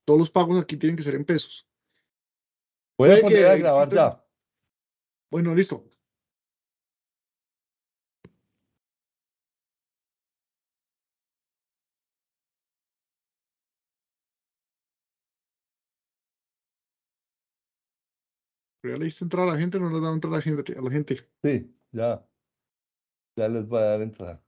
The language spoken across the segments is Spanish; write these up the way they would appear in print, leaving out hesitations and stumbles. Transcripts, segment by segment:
Todos los pagos aquí tienen que ser en pesos. Voy a Puede poner a que grabar existan. ya. Bueno, listo. Pero ya le diste entrar a la gente, no le da entrar a la gente. Sí, ya. Ya les voy a dar entrada.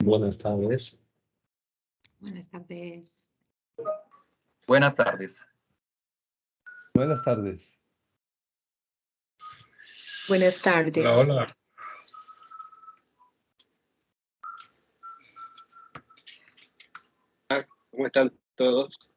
Buenas tardes. Buenas tardes. Buenas tardes. Buenas tardes. Buenas tardes. Hola, hola. ¿Cómo están todos?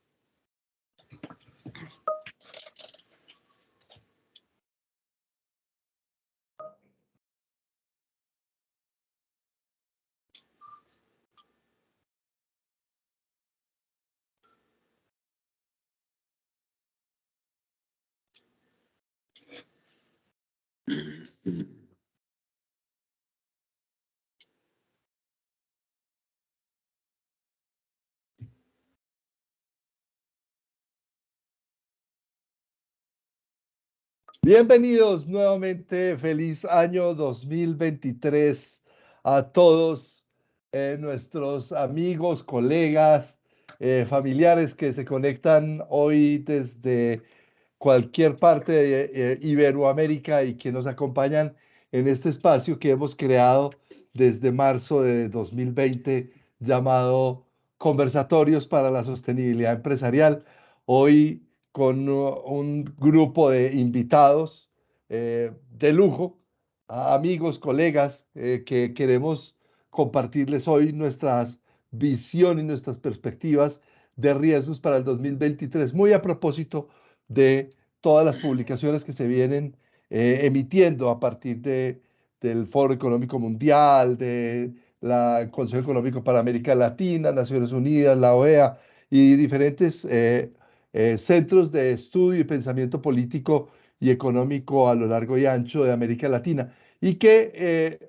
Bienvenidos nuevamente, feliz año 2023 a todos nuestros amigos, colegas, familiares que se conectan hoy desde cualquier parte de Iberoamérica y que nos acompañan en este espacio que hemos creado desde marzo de 2020 llamado Conversatorios para la Sostenibilidad Empresarial. Hoy con un grupo de invitados de lujo, amigos, colegas, que queremos compartirles hoy nuestras visión y nuestras perspectivas de riesgos para el 2023, muy a propósito de todas las publicaciones que se vienen emitiendo a partir del Foro Económico Mundial, del Consejo Económico para América Latina, Naciones Unidas, la OEA y diferentes centros de estudio y pensamiento político y económico a lo largo y ancho de América Latina, y que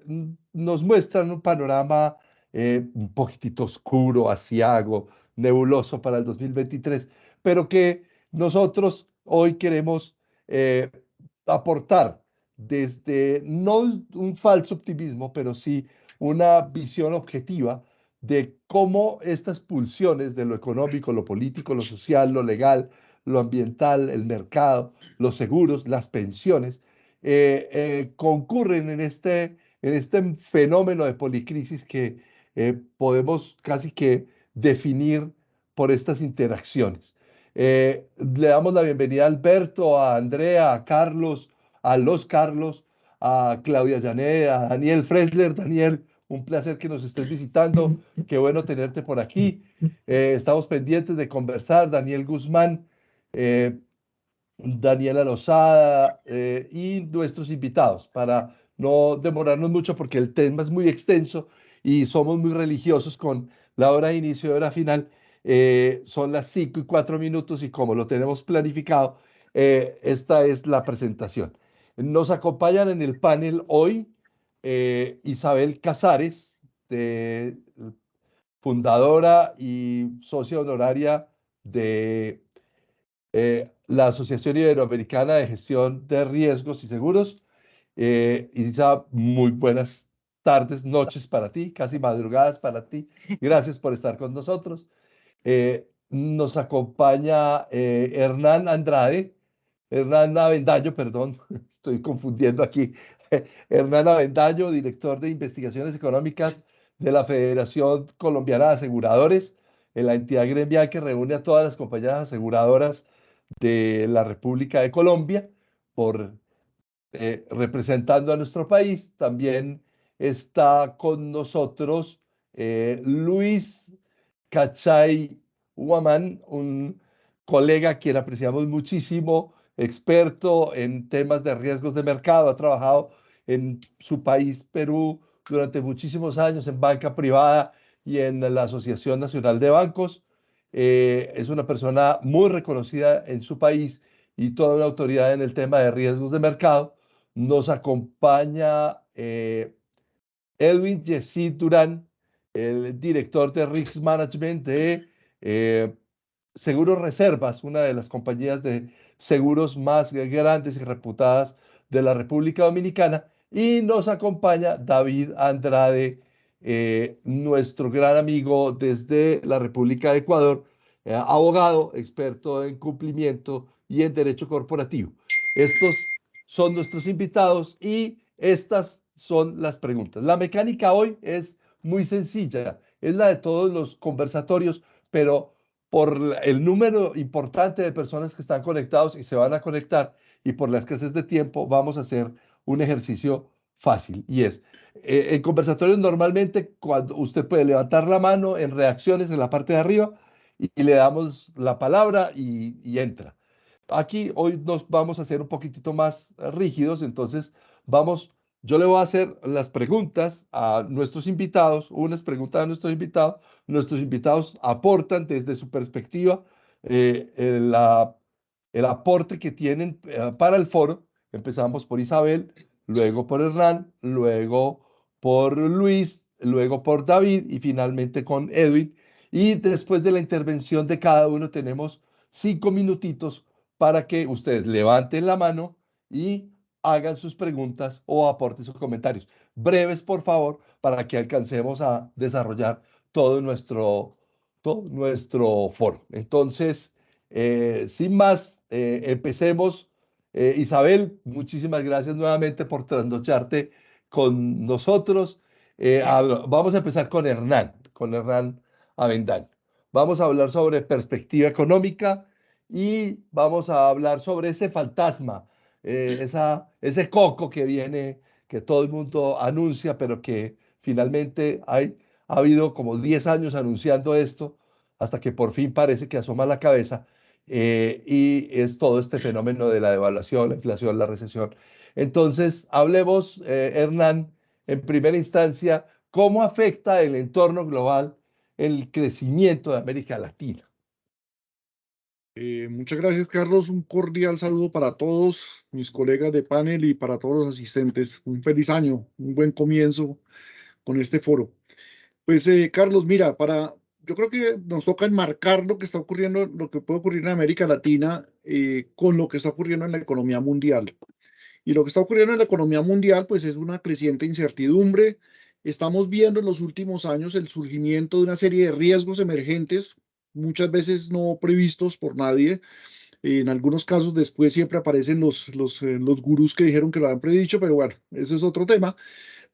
nos muestran un panorama un poquitito oscuro, aciago, nebuloso para el 2023, pero que nosotros hoy queremos eh, aportar desde no un falso optimismo, pero sí una visión objetiva de cómo estas pulsiones de lo económico, lo político, lo social, lo legal, lo ambiental, el mercado, los seguros, las pensiones, concurren en este fenómeno de policrisis que podemos casi que definir por estas interacciones. Le damos la bienvenida a Alberto, a Andrea, a Carlos, a los Carlos, a Claudia Llané, a Daniel Fresler. Daniel, un placer que nos estés visitando. Qué bueno tenerte por aquí. Estamos pendientes de conversar. Daniel Guzmán, Daniela Lozada y nuestros invitados, para no demorarnos mucho porque el tema es muy extenso y somos muy religiosos con la hora de inicio y hora final. Son las 5:04 y como lo tenemos planificado, esta es la presentación. Nos acompañan en el panel hoy Isabel Casares, fundadora y socia honoraria de la Asociación Iberoamericana de Gestión de Riesgos y Seguros. Isa, muy buenas tardes, noches para ti, casi madrugadas para ti. Gracias por estar con nosotros. Nos acompaña Hernán Avendaño, perdón, estoy confundiendo aquí. Hernán Avendaño, director de Investigaciones Económicas de la Federación Colombiana de Aseguradores, la entidad gremial que reúne a todas las compañías aseguradoras de la República de Colombia, representando a nuestro país. También está con nosotros Luis Cachay Huamán, un colega a quien apreciamos muchísimo, experto en temas de riesgos de mercado, ha trabajado en su país, Perú, durante muchísimos años en banca privada y en la Asociación Nacional de Bancos. Es una persona muy reconocida en su país y toda una autoridad en el tema de riesgos de mercado. Nos acompaña Edwin Yesid Durán, el director de Risk Management de Seguros Reservas, una de las compañías de seguros más grandes y reputadas de la República Dominicana. Y nos acompaña David Andrade, nuestro gran amigo desde la República de Ecuador, abogado, experto en cumplimiento y en derecho corporativo. Estos son nuestros invitados y estas son las preguntas. La mecánica hoy es muy sencilla, es la de todos los conversatorios, pero por el número importante de personas que están conectados y se van a conectar y por la escasez de tiempo, vamos a hacer un ejercicio fácil y es, en conversatorios normalmente cuando usted puede levantar la mano en reacciones en la parte de arriba y le damos la palabra y entra. Aquí hoy nos vamos a hacer un poquitito más rígidos, entonces yo le voy a hacer las preguntas a nuestros invitados, unas preguntas a nuestros invitados aportan desde su perspectiva el aporte que tienen para el foro. Empezamos por Isabel, luego por Hernán, luego por Luis, luego por David y finalmente con Edwin. Y después de la intervención de cada uno tenemos 5 minutitos para que ustedes levanten la mano y hagan sus preguntas o aporten sus comentarios. Breves, por favor, para que alcancemos a desarrollar todo nuestro foro. Entonces, sin más, empecemos. Isabel, muchísimas gracias nuevamente por trasnocharte con nosotros. Vamos a empezar con Hernán Avendaño. Vamos a hablar sobre perspectiva económica y vamos a hablar sobre ese fantasma, ese coco que viene, que todo el mundo anuncia, pero que finalmente ha habido como 10 años anunciando esto, hasta que por fin parece que asoma la cabeza, y es todo este fenómeno de la devaluación, la inflación, la recesión. Entonces, hablemos, Hernán, en primera instancia, ¿cómo afecta el entorno global el crecimiento de América Latina? Muchas gracias, Carlos. Un cordial saludo para todos mis colegas de panel y para todos los asistentes. Un feliz año, un buen comienzo con este foro. Pues, Carlos, mira, yo creo que nos toca enmarcar lo que está ocurriendo, lo que puede ocurrir en América Latina con lo que está ocurriendo en la economía mundial. Y lo que está ocurriendo en la economía mundial, pues es una creciente incertidumbre. Estamos viendo en los últimos años el surgimiento de una serie de riesgos emergentes, muchas veces no previstos por nadie. En algunos casos después siempre aparecen los gurús que dijeron que lo habían predicho, pero bueno, eso es otro tema.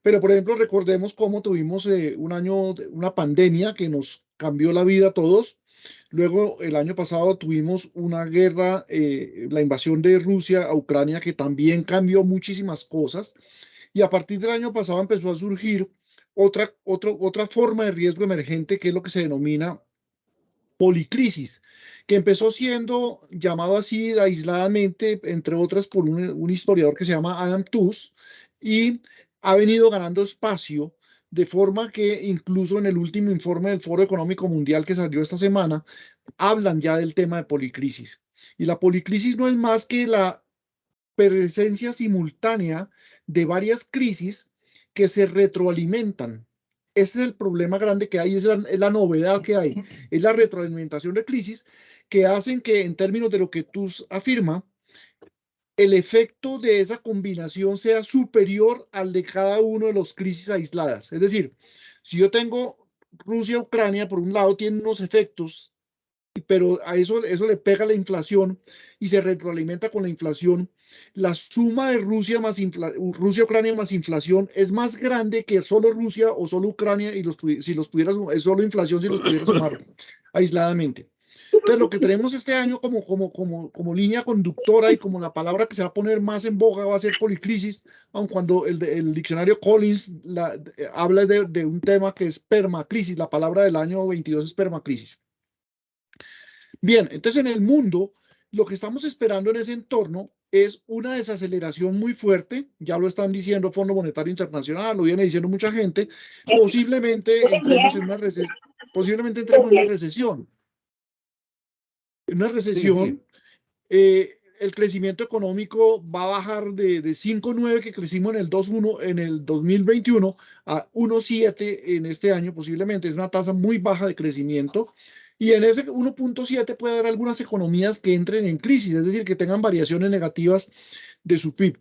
Pero por ejemplo, recordemos cómo tuvimos un año, una pandemia que nos cambió la vida a todos. Luego, el año pasado tuvimos una guerra, la invasión de Rusia a Ucrania, que también cambió muchísimas cosas. Y a partir del año pasado empezó a surgir otra forma de riesgo emergente, que es lo que se denomina policrisis, que empezó siendo llamado así aisladamente, entre otras, por un historiador que se llama Adam Tooze, y ha venido ganando espacio, de forma que incluso en el último informe del Foro Económico Mundial que salió esta semana, hablan ya del tema de policrisis. Y la policrisis no es más que la presencia simultánea de varias crisis que se retroalimentan. Ese es el problema grande que hay, es la novedad que hay, es la retroalimentación de crisis que hacen que, en términos de lo que tú afirmas, el efecto de esa combinación sea superior al de cada uno de los crisis aisladas. Es decir, si yo tengo Rusia-Ucrania, por un lado, tiene unos efectos, pero a eso le pega la inflación y se retroalimenta con la inflación. La suma de Rusia-Ucrania más inflación es más grande que solo Rusia o solo Ucrania, y si los pudiera sumar, es solo inflación si los pudiera sumar aisladamente. Entonces, lo que tenemos este año como línea conductora y como la palabra que se va a poner más en boga va a ser policrisis, aun cuando el diccionario Collins habla de un tema que es permacrisis. La palabra del año 22 es permacrisis. Bien, entonces en el mundo lo que estamos esperando en ese entorno es una desaceleración muy fuerte, ya lo están diciendo Fondo Monetario Internacional, lo viene diciendo mucha gente, posiblemente entremos en una recesión. En una recesión, el crecimiento económico va a bajar de 5,9 que crecimos en el 2,1 en el 2021 a 1,7 en este año posiblemente. Es una tasa muy baja de crecimiento. Y en ese 1,7 puede haber algunas economías que entren en crisis, es decir, que tengan variaciones negativas de su PIB.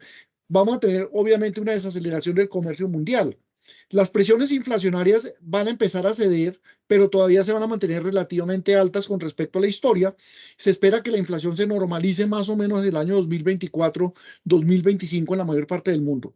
Vamos a tener obviamente una desaceleración del comercio mundial. Las presiones inflacionarias van a empezar a ceder, pero todavía se van a mantener relativamente altas con respecto a la historia. Se espera que la inflación se normalice más o menos el año 2024-2025 en la mayor parte del mundo.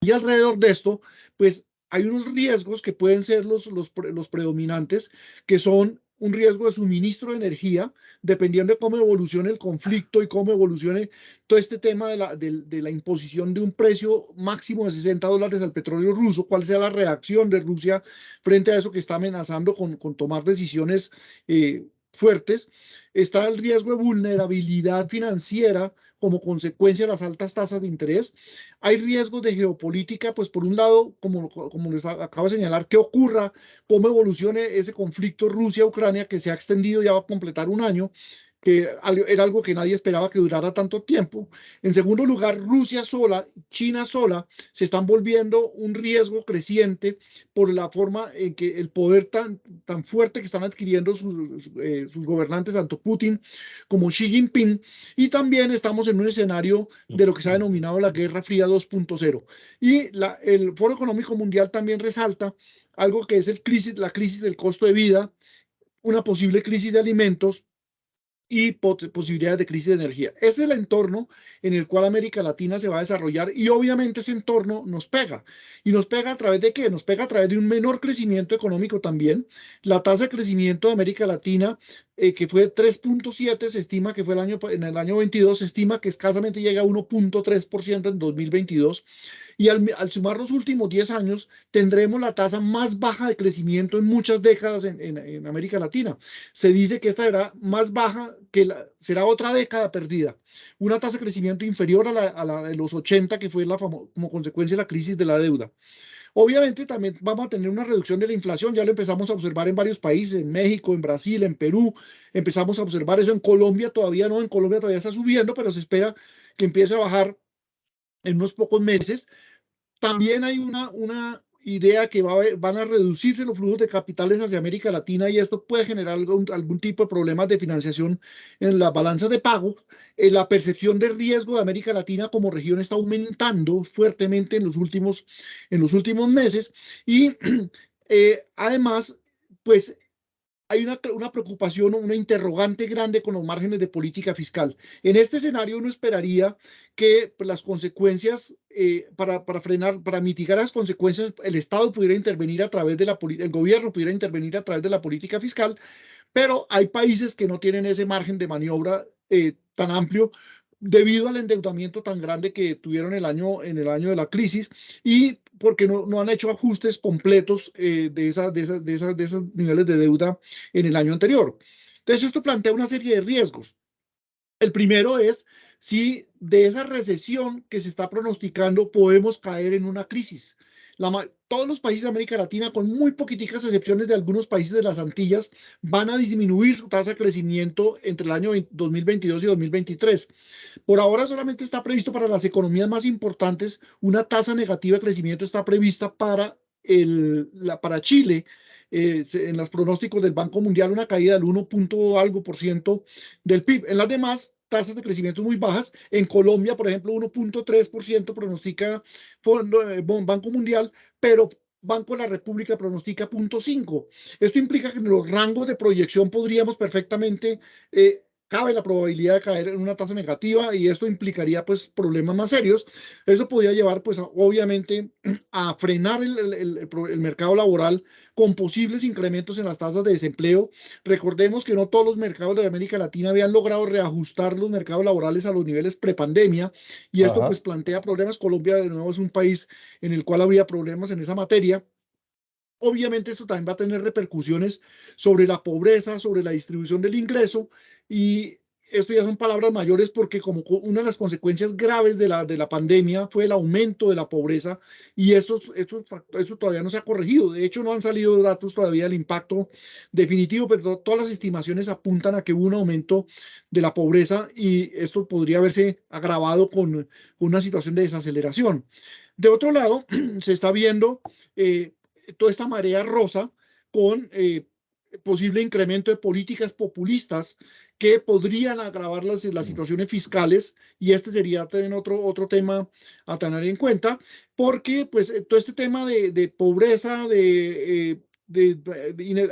Y alrededor de esto, pues hay unos riesgos que pueden ser los predominantes, que son un riesgo de suministro de energía, dependiendo de cómo evolucione el conflicto y cómo evolucione todo este tema de la imposición de un precio máximo de $60 al petróleo ruso, cuál sea la reacción de Rusia frente a eso que está amenazando con tomar decisiones fuertes. Está el riesgo de vulnerabilidad financiera como consecuencia de las altas tasas de interés. Hay riesgos de geopolítica, pues por un lado, como les acabo de señalar, que ocurra, cómo evolucione ese conflicto Rusia-Ucrania que se ha extendido, ya va a completar un año, que era algo que nadie esperaba que durara tanto tiempo. En segundo lugar, Rusia sola, China sola, se están volviendo un riesgo creciente por la forma en que el poder tan fuerte que están adquiriendo sus gobernantes, tanto Putin como Xi Jinping, y también estamos en un escenario de lo que se ha denominado la Guerra Fría 2.0. Y el Foro Económico Mundial también resalta algo que es la crisis del costo de vida, una posible crisis de alimentos y posibilidades de crisis de energía. Ese es el entorno en el cual América Latina se va a desarrollar y obviamente ese entorno nos pega. ¿Y nos pega a través de qué? Nos pega a través de un menor crecimiento económico también. La tasa de crecimiento de América Latina, que fue 3,7, se estima que fue en el año 22, se estima que escasamente llega a 1,3% en 2022. Y al sumar los últimos 10 años, tendremos la tasa más baja de crecimiento en muchas décadas en América Latina. Se dice que esta será más baja, será otra década perdida. Una tasa de crecimiento inferior a la de los 80, que fue como consecuencia de la crisis de la deuda. Obviamente también vamos a tener una reducción de la inflación, ya lo empezamos a observar en varios países, en México, en Brasil, en Perú, empezamos a observar eso. En Colombia todavía no, en Colombia todavía está subiendo, pero se espera que empiece a bajar en unos pocos meses. También hay una idea que van a reducirse los flujos de capitales hacia América Latina y esto puede generar algún tipo de problemas de financiación en las balanzas de pagos. La percepción de riesgo de América Latina como región está aumentando fuertemente en los últimos meses y además, pues hay una preocupación o una interrogante grande con los márgenes de política fiscal. En este escenario uno esperaría que las consecuencias, para mitigar las consecuencias, el Estado pudiera intervenir a través de el gobierno pudiera intervenir a través de la política fiscal, pero hay países que no tienen ese margen de maniobra tan amplio debido al endeudamiento tan grande que tuvieron en el año de la crisis y porque no han hecho ajustes completos de esos niveles de deuda en el año anterior. Entonces, esto plantea una serie de riesgos. El primero es si de esa recesión que se está pronosticando podemos caer en una crisis. todos los países de América Latina, con muy poquiticas excepciones de algunos países de las Antillas, van a disminuir su tasa de crecimiento entre el año 2022 y 2023. Por ahora solamente está previsto para las economías más importantes, una tasa negativa de crecimiento está prevista para Chile. En los pronósticos del Banco Mundial, una caída del 1 punto algo por ciento del PIB. En las demás, tasas de crecimiento muy bajas. En Colombia, por ejemplo, 1.3% pronostica Banco Mundial, pero Banco de la República pronostica 0.5. Esto implica que en los rangos de proyección podríamos perfectamente cabe la probabilidad de caer en una tasa negativa y esto implicaría pues problemas más serios. Eso podría llevar pues obviamente a frenar el mercado laboral con posibles incrementos en las tasas de desempleo. Recordemos que no todos los mercados de América Latina habían logrado reajustar los mercados laborales a los niveles prepandemia y esto pues plantea problemas. Colombia de nuevo es un país en el cual habría problemas en esa materia. Obviamente esto también va a tener repercusiones sobre la pobreza, sobre la distribución del ingreso y esto ya son palabras mayores porque como una de las consecuencias graves de la pandemia fue el aumento de la pobreza y eso todavía no se ha corregido. De hecho, no han salido datos todavía del impacto definitivo, pero todas las estimaciones apuntan a que hubo un aumento de la pobreza y esto podría haberse agravado con una situación de desaceleración. De otro lado, se está viendo toda esta marea rosa con posible incremento de políticas populistas que podrían agravar las situaciones fiscales y este sería también otro tema a tener en cuenta porque pues todo este tema de pobreza, de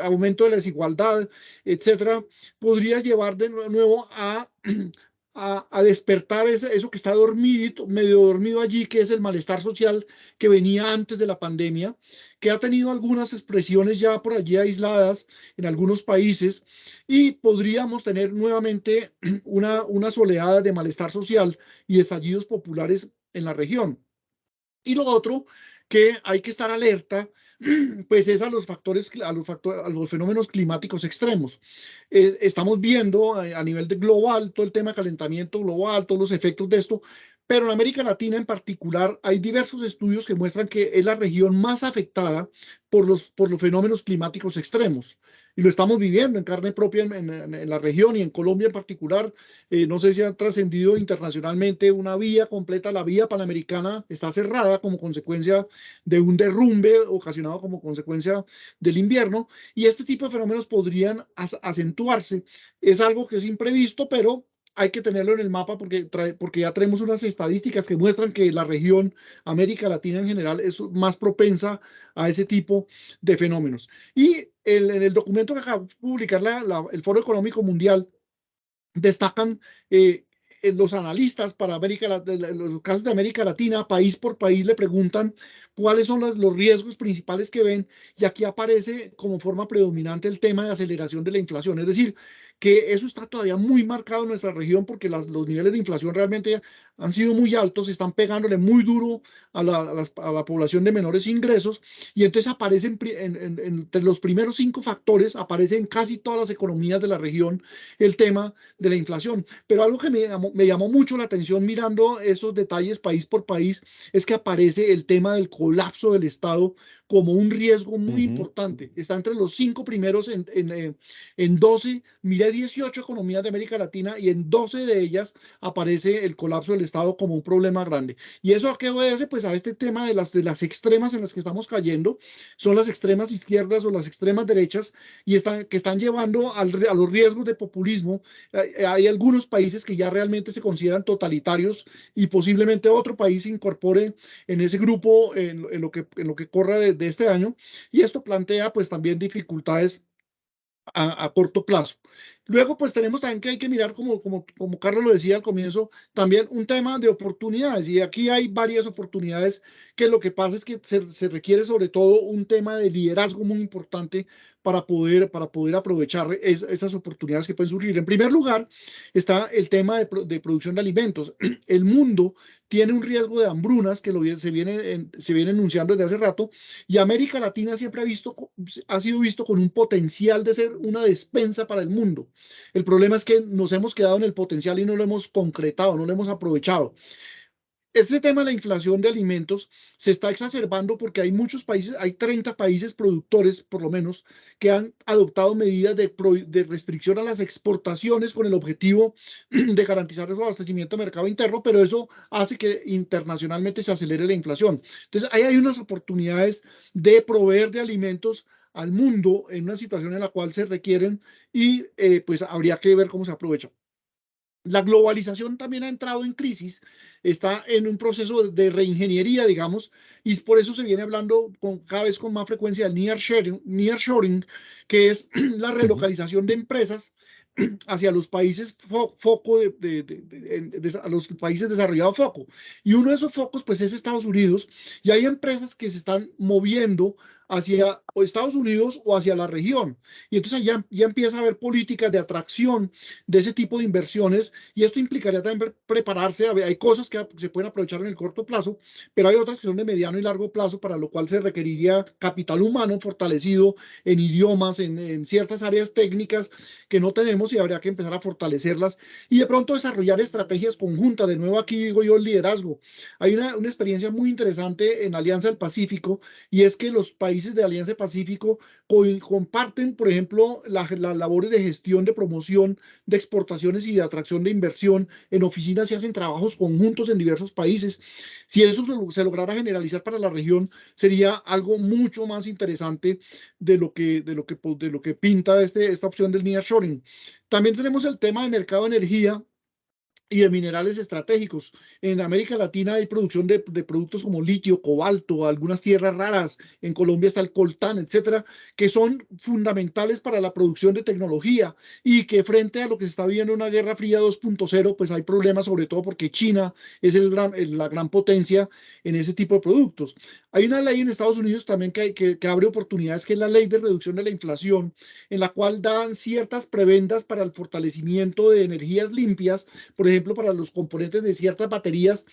aumento de la desigualdad, etcétera, podría llevar de nuevo a despertar eso que está dormido, medio dormido allí, que es el malestar social que venía antes de la pandemia, que ha tenido algunas expresiones ya por allí aisladas en algunos países y podríamos tener nuevamente una oleada de malestar social y estallidos populares en la región. Y lo otro que hay que estar alerta, pues es a los fenómenos climáticos extremos. Estamos viendo a nivel global todo el tema de calentamiento global, todos los efectos de esto, pero en América Latina en particular hay diversos estudios que muestran que es la región más afectada por los fenómenos climáticos extremos. Y lo estamos viviendo en carne propia en la región y en Colombia en particular. No sé si ha trascendido internacionalmente una vía completa, la vía panamericana está cerrada como consecuencia de un derrumbe ocasionado como consecuencia del invierno y este tipo de fenómenos podrían acentuarse. Es algo que es imprevisto, pero hay que tenerlo en el mapa porque ya tenemos unas estadísticas que muestran que la región, América Latina en general, es más propensa a ese tipo de fenómenos. Y en el documento que acaba de publicar el Foro Económico Mundial, destacan los analistas para los casos de América Latina, país por país, le preguntan cuáles son los riesgos principales que ven y aquí aparece como forma predominante el tema de aceleración de la inflación. Es decir, que eso está todavía muy marcado en nuestra región porque los niveles de inflación realmente han sido muy altos, están pegándole muy duro a la población de menores ingresos y entonces aparecen entre los primeros 5 factores, aparecen en casi todas las economías de la región el tema de la inflación. Pero algo que me llamó mucho la atención mirando estos detalles país por país es que aparece el tema del colapso del Estado como un riesgo muy importante. Está entre los 5 primeros en 12, miré 18 economías de América Latina y en 12 de ellas aparece el colapso del Estado como un problema grande. ¿Y eso a qué obedece? Pues a este tema de las extremas en las que estamos cayendo, son las extremas izquierdas o las extremas derechas y que están llevando a los riesgos de populismo. Hay algunos países que ya realmente se consideran totalitarios y posiblemente otro país se incorpore en ese grupo en lo que corra de este año y esto plantea pues también dificultades a corto plazo. Luego, pues tenemos también que hay que mirar, como Carlos lo decía al comienzo, también un tema de oportunidades. Y aquí hay varias oportunidades que lo que pasa es que se requiere sobre todo un tema de liderazgo muy importante para poder aprovechar esas oportunidades que pueden surgir. En primer lugar, está el tema de producción de alimentos. El mundo tiene un riesgo de hambrunas que se viene enunciando desde hace rato y América Latina siempre ha sido visto con un potencial de ser una despensa para el mundo. El problema es que nos hemos quedado en el potencial y no lo hemos concretado, no lo hemos aprovechado. Este tema de la inflación de alimentos se está exacerbando porque hay muchos países, hay 30 países productores, por lo menos, que han adoptado medidas de restricción a las exportaciones con el objetivo de garantizar el abastecimiento del mercado interno, pero eso hace que internacionalmente se acelere la inflación. Entonces, ahí hay unas oportunidades de proveer de alimentos al mundo en una situación en la cual se requieren y pues habría que ver cómo se aprovecha. La globalización también ha entrado en crisis, está en un proceso de reingeniería, digamos, y por eso se viene hablando cada vez con más frecuencia del nearshoring, que es la relocalización de empresas hacia los países foco, a los países desarrollados foco. Y uno de esos focos, pues, es Estados Unidos, y hay empresas que se están moviendo hacia Estados Unidos o hacia la región. Y entonces ya empieza a haber políticas de atracción de ese tipo de inversiones y esto implicaría también prepararse. Hay cosas que se pueden aprovechar en el corto plazo, pero hay otras que son de mediano y largo plazo, para lo cual se requeriría capital humano fortalecido en idiomas, en ciertas áreas técnicas que no tenemos y habría que empezar a fortalecerlas y de pronto desarrollar estrategias conjuntas. De nuevo aquí digo yo el liderazgo. Hay una experiencia muy interesante en Alianza del Pacífico y es que los países de Alianza del Pacífico comparten, por ejemplo, las labores de gestión, de promoción, de exportaciones y de atracción de inversión. En oficinas se hacen trabajos conjuntos en diversos países. Si eso se lograra generalizar para la región, sería algo mucho más interesante de lo que pinta esta opción del nearshoring. También tenemos el tema del mercado de energía y de minerales estratégicos. En América Latina hay producción de productos como litio, cobalto, algunas tierras raras. En Colombia está el coltán, etcétera, que son fundamentales para la producción de tecnología y que frente a lo que se está viendo en una guerra fría 2.0, pues hay problemas, sobre todo porque China es la gran potencia en ese tipo de productos. Hay una ley en Estados Unidos también que abre oportunidades, que es la ley de reducción de la inflación, en la cual dan ciertas prebendas para el fortalecimiento de energías limpias. Por ejemplo, para los componentes de ciertas baterías,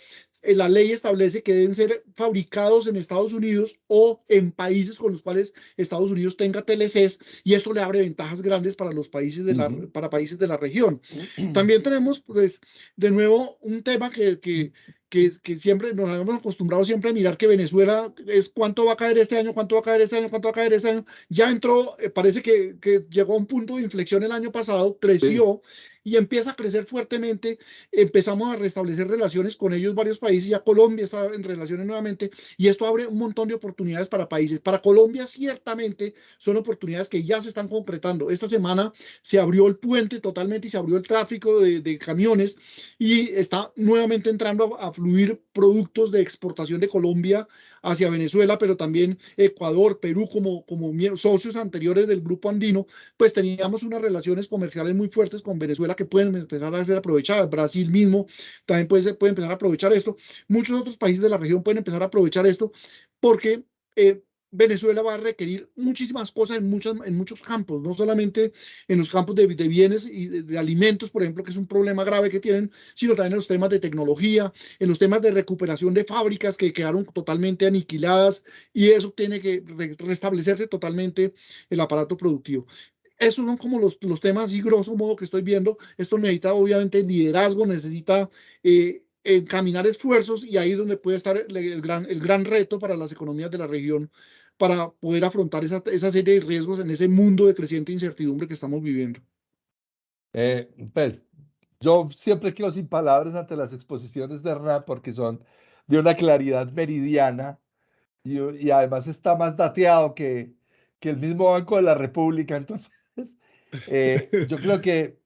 la ley establece que deben ser fabricados en Estados Unidos o en países con los cuales Estados Unidos tenga TLCs, y esto le abre ventajas grandes para los países para países de la región. También tenemos, pues, de nuevo, un tema que siempre nos hemos acostumbrado siempre a mirar, que Venezuela es cuánto va a caer este año, cuánto va a caer este año, cuánto va a caer este año. Ya entró, parece que llegó a un punto de inflexión el año pasado, creció. Sí. Y empieza a crecer fuertemente. Empezamos a restablecer relaciones con ellos, varios países. Ya Colombia está en relaciones nuevamente y esto abre un montón de oportunidades para países. Para Colombia ciertamente son oportunidades que ya se están concretando. Esta semana se abrió el puente totalmente y se abrió el tráfico de camiones y está nuevamente entrando a fluir productos de exportación de Colombia hacia Venezuela, pero también Ecuador, Perú, como socios anteriores del Grupo Andino, pues teníamos unas relaciones comerciales muy fuertes con Venezuela que pueden empezar a ser aprovechadas. Brasil mismo también puede empezar a aprovechar esto. Muchos otros países de la región pueden empezar a aprovechar esto porque Venezuela va a requerir muchísimas cosas en muchos campos, no solamente en los campos de bienes y de alimentos, por ejemplo, que es un problema grave que tienen, sino también en los temas de tecnología, en los temas de recuperación de fábricas que quedaron totalmente aniquiladas, y eso tiene que restablecerse totalmente el aparato productivo. Esos son como los temas, y grosso modo, que estoy viendo. Esto necesita obviamente liderazgo, necesita encaminar esfuerzos, y ahí es donde puede estar el gran reto para las economías de la región, para poder afrontar esa serie de riesgos en ese mundo de creciente incertidumbre que estamos viviendo. Pues yo siempre quedo sin palabras ante las exposiciones de Hernán porque son de una claridad meridiana y además está más dateado que el mismo Banco de la República. Entonces, yo creo que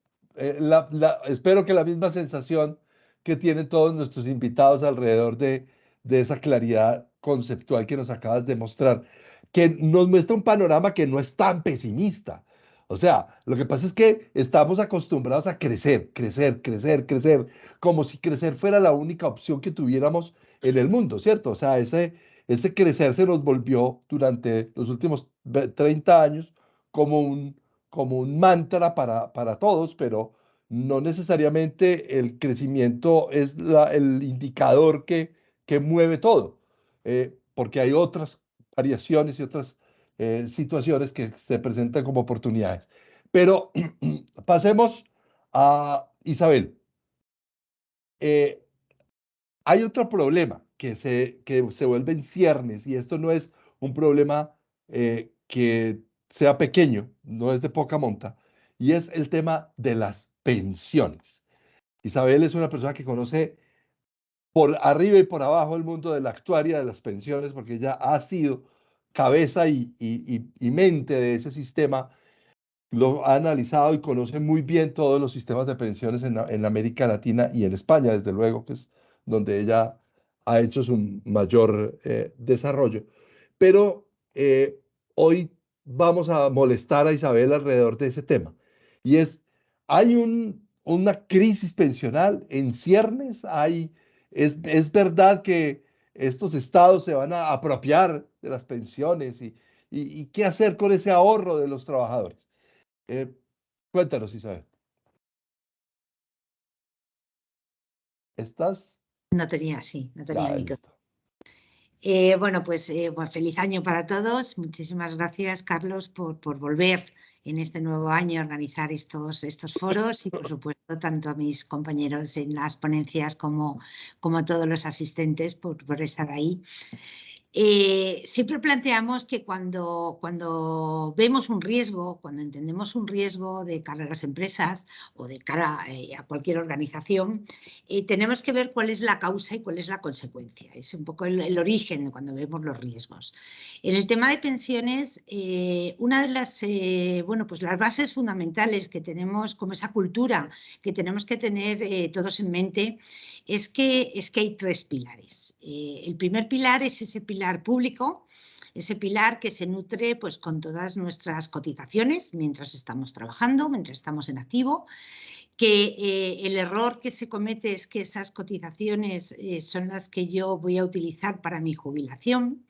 espero que la misma sensación que tienen todos nuestros invitados alrededor de esa claridad conceptual que nos acabas de mostrar, que nos muestra un panorama que no es tan pesimista. O sea, lo que pasa es que estamos acostumbrados a crecer, crecer, crecer, crecer, como si crecer fuera la única opción que tuviéramos en el mundo, ¿cierto? O sea, ese crecer se nos volvió durante los últimos 30 años como un mantra para todos, pero no necesariamente el crecimiento es el indicador que mueve todo, porque hay otras variaciones y otras situaciones que se presentan como oportunidades. Pero pasemos a Isabel. Hay otro problema que se vuelve en ciernes, y esto no es un problema que sea pequeño, no es de poca monta, y es el tema de las pensiones. Isabel es una persona que conoce por arriba y por abajo el mundo de la actuaria de las pensiones, porque ella ha sido cabeza y mente de ese sistema, lo ha analizado y conoce muy bien todos los sistemas de pensiones en América Latina y en España, desde luego, que es donde ella ha hecho su mayor desarrollo. Pero hoy vamos a molestar a Isabel alrededor de ese tema. Y hay una crisis pensional en ciernes, es verdad que estos estados se van a apropiar de las pensiones y qué hacer con ese ahorro de los trabajadores. Eh, Cuéntanos, Isabel. ¿Estás? No tenía el micro. Listo. Bueno, pues feliz año para todos. Muchísimas gracias, Carlos, por volver en este nuevo año a organizar estos foros y, por supuesto, tanto a mis compañeros en las ponencias como a todos los asistentes por estar ahí. Siempre planteamos que cuando vemos un riesgo, cuando entendemos un riesgo de cara a las empresas o de cara a cualquier organización, tenemos que ver cuál es la causa y cuál es la consecuencia. Es un poco el origen de cuando vemos los riesgos. En el tema de pensiones, una de las, pues las bases fundamentales que tenemos como esa cultura que tenemos que tener todos en mente es que hay tres pilares. El primer pilar es ese pilar público, ese pilar que se nutre pues, con todas nuestras cotizaciones mientras estamos trabajando, mientras estamos en activo, que el error que se comete es que esas cotizaciones son las que yo voy a utilizar para mi jubilación.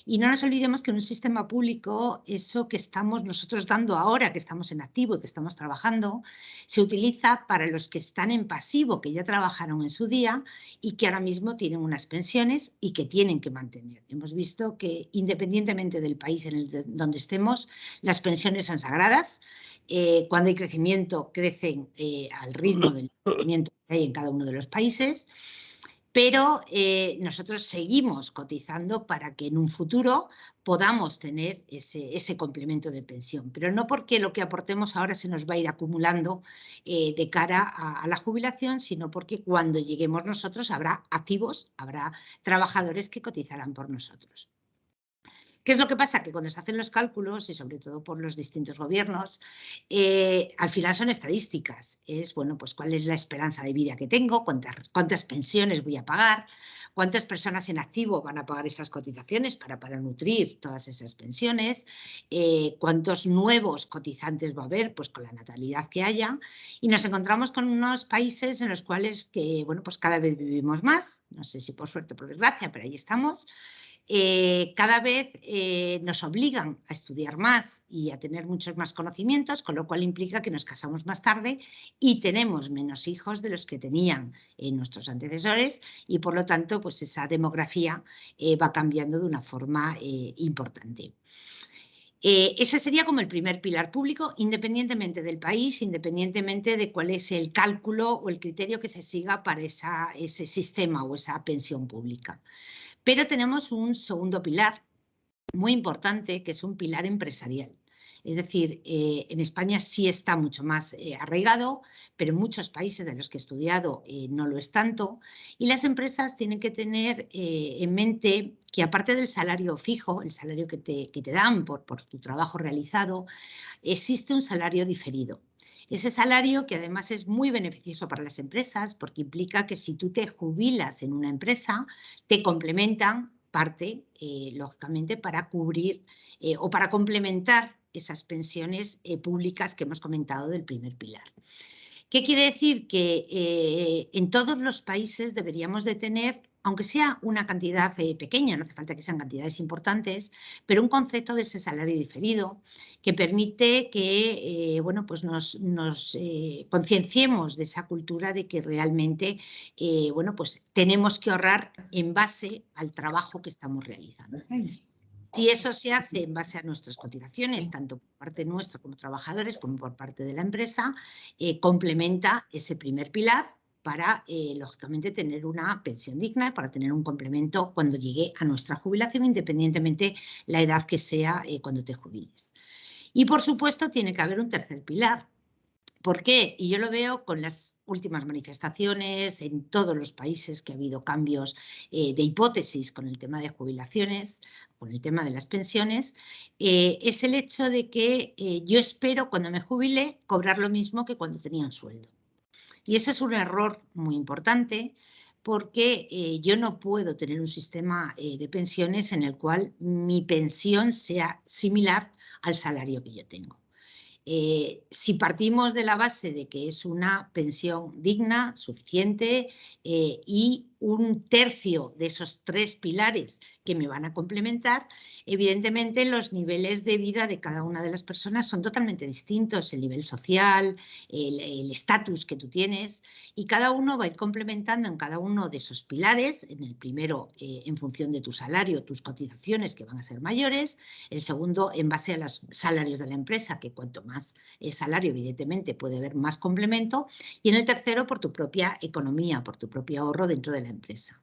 Y no nos olvidemos que en un sistema público eso que estamos nosotros dando ahora, que estamos en activo y que estamos trabajando, se utiliza para los que están en pasivo, que ya trabajaron en su día y que ahora mismo tienen unas pensiones y que tienen que mantener. Hemos visto que independientemente del país donde estemos, las pensiones son sagradas. Cuando hay crecimiento, crecen al ritmo del crecimiento que hay en cada uno de los países, pero nosotros seguimos cotizando para que en un futuro podamos tener ese complemento de pensión, pero no porque lo que aportemos ahora se nos va a ir acumulando de cara a la jubilación, sino porque cuando lleguemos nosotros habrá activos, habrá trabajadores que cotizarán por nosotros. ¿Qué es lo que pasa? Que cuando se hacen los cálculos, y sobre todo por los distintos gobiernos, al final son estadísticas. Es, bueno, pues cuál es la esperanza de vida que tengo, cuántas pensiones voy a pagar, cuántas personas en activo van a pagar esas cotizaciones para nutrir todas esas pensiones, cuántos nuevos cotizantes va a haber, pues con la natalidad que haya. Y nos encontramos con unos países en los cuales bueno, pues cada vez vivimos más, no sé si por suerte o por desgracia, pero ahí estamos. Cada vez nos obligan a estudiar más y a tener muchos más conocimientos, con lo cual implica que nos casamos más tarde y tenemos menos hijos de los que tenían nuestros antecesores y por lo tanto pues esa demografía va cambiando de una forma importante. Ese sería como el primer pilar público, independientemente del país, independientemente de cuál es el cálculo o el criterio que se siga para ese sistema o esa pensión pública. Pero tenemos un segundo pilar muy importante, que es un pilar empresarial. Es decir, en España sí está mucho más arraigado, pero en muchos países de los que he estudiado no lo es tanto. Y las empresas tienen que tener en mente que aparte del salario fijo, el salario que te dan por tu trabajo realizado, existe un salario diferido. Ese salario que además es muy beneficioso para las empresas porque implica que si tú te jubilas en una empresa, te complementan parte, lógicamente, para cubrir o para complementar esas pensiones públicas que hemos comentado del primer pilar. ¿Qué quiere decir? Que en todos los países deberíamos de tener, aunque sea una cantidad pequeña, no hace falta que sean cantidades importantes, pero un concepto de ese salario diferido que permite que bueno, pues nos concienciemos de esa cultura de que realmente bueno, pues tenemos que ahorrar en base al trabajo que estamos realizando. Si eso se hace en base a nuestras cotizaciones, tanto por parte nuestra como trabajadores, como por parte de la empresa, complementa ese primer pilar para, lógicamente, tener una pensión digna, para tener un complemento cuando llegue a nuestra jubilación, independientemente la edad que sea cuando te jubiles. Y, por supuesto, tiene que haber un tercer pilar. ¿Por qué? Y yo lo veo con las últimas manifestaciones en todos los países que ha habido cambios de hipótesis con el tema de jubilaciones, con el tema de las pensiones, es el hecho de que yo espero cuando me jubile cobrar lo mismo que cuando tenía un sueldo. Y ese es un error muy importante porque yo no puedo tener un sistema de pensiones en el cual mi pensión sea similar al salario que yo tengo. Si partimos de la base de que es una pensión digna, suficiente y un tercio de esos 3 pilares que me van a complementar, evidentemente los niveles de vida de cada una de las personas son totalmente distintos, el nivel social, el estatus que tú tienes, y cada uno va a ir complementando en cada uno de esos pilares, en el primero en función de tu salario, tus cotizaciones que van a ser mayores, el segundo en base a los salarios de la empresa, que cuanto más salario evidentemente puede haber más complemento, y en el tercero por tu propia economía, por tu propio ahorro dentro de la empresa.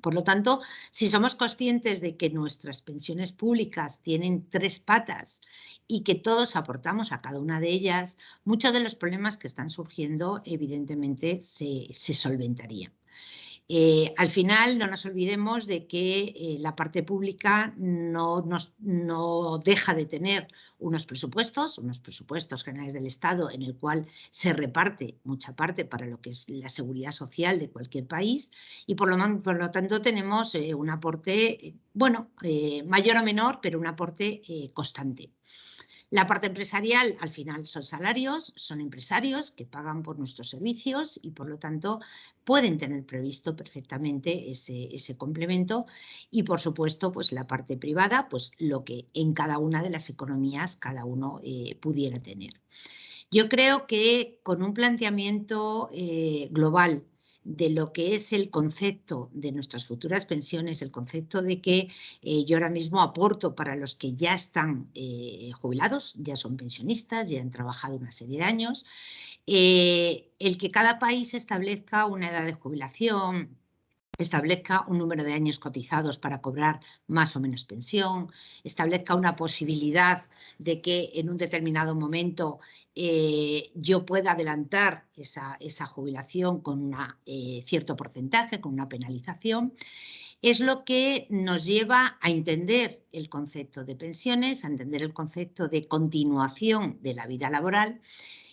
Por lo tanto, si somos conscientes de que nuestras pensiones públicas tienen 3 patas y que todos aportamos a cada una de ellas, muchos de los problemas que están surgiendo evidentemente se solventarían. Al final no nos olvidemos de que la parte pública no deja de tener unos presupuestos generales del Estado en el cual se reparte mucha parte para lo que es la seguridad social de cualquier país y por lo tanto tenemos un aporte, mayor o menor, pero un aporte constante. La parte empresarial, al final, son salarios, son empresarios que pagan por nuestros servicios y, por lo tanto, pueden tener previsto perfectamente ese complemento. Y, por supuesto, pues la parte privada, pues lo que en cada una de las economías cada uno pudiera tener. Yo creo que con un planteamiento global de lo que es el concepto de nuestras futuras pensiones, el concepto de que yo ahora mismo aporto para los que ya están jubilados, ya son pensionistas, ya han trabajado una serie de años, el que cada país establezca una edad de jubilación, establezca un número de años cotizados para cobrar más o menos pensión, establezca una posibilidad de que en un determinado momento yo pueda adelantar esa jubilación con un cierto porcentaje, con una penalización, es lo que nos lleva a entender el concepto de pensiones, a entender el concepto de continuación de la vida laboral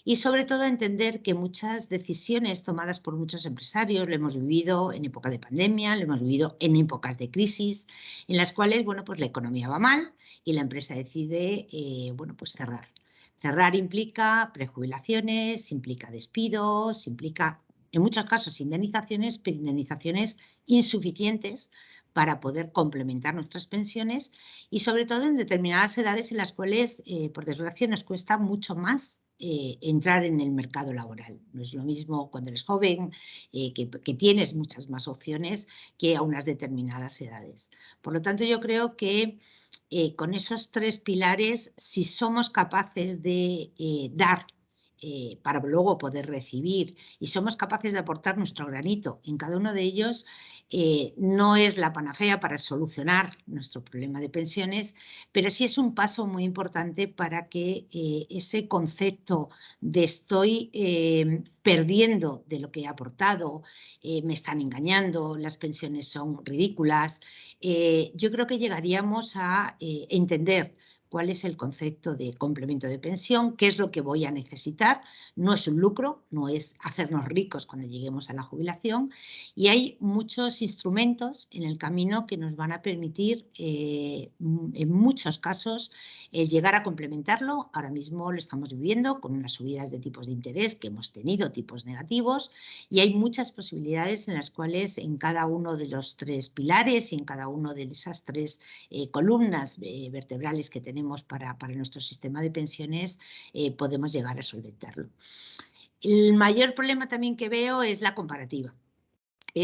y sobre todo entender que muchas decisiones tomadas por muchos empresarios lo hemos vivido en época de pandemia, lo hemos vivido en épocas de crisis, en las cuales pues la economía va mal y la empresa decide pues cerrar. Cerrar implica prejubilaciones, implica despidos, implica en muchos casos indemnizaciones, pero indemnizaciones insuficientes para poder complementar nuestras pensiones y sobre todo en determinadas edades en las cuales, por desgracia, nos cuesta mucho más entrar en el mercado laboral. No es lo mismo cuando eres joven, que tienes muchas más opciones que a unas determinadas edades. Por lo tanto, yo creo que con esos 3 pilares, si somos capaces de dar para luego poder recibir y somos capaces de aportar nuestro granito en cada uno de ellos, no es la panacea para solucionar nuestro problema de pensiones, pero sí es un paso muy importante para que ese concepto de estoy perdiendo de lo que he aportado, me están engañando, las pensiones son ridículas, yo creo que llegaríamos a entender cuál es el concepto de complemento de pensión, qué es lo que voy a necesitar. No es un lucro, no es hacernos ricos cuando lleguemos a la jubilación y hay muchos instrumentos en el camino que nos van a permitir en muchos casos llegar a complementarlo. Ahora mismo lo estamos viviendo con unas subidas de tipos de interés que hemos tenido, tipos negativos, y hay muchas posibilidades en las cuales en cada uno de los 3 pilares y en cada una de esas 3 columnas vertebrales que tenemos para nuestro sistema de pensiones, podemos llegar a solventarlo. El mayor problema también que veo es la comparativa.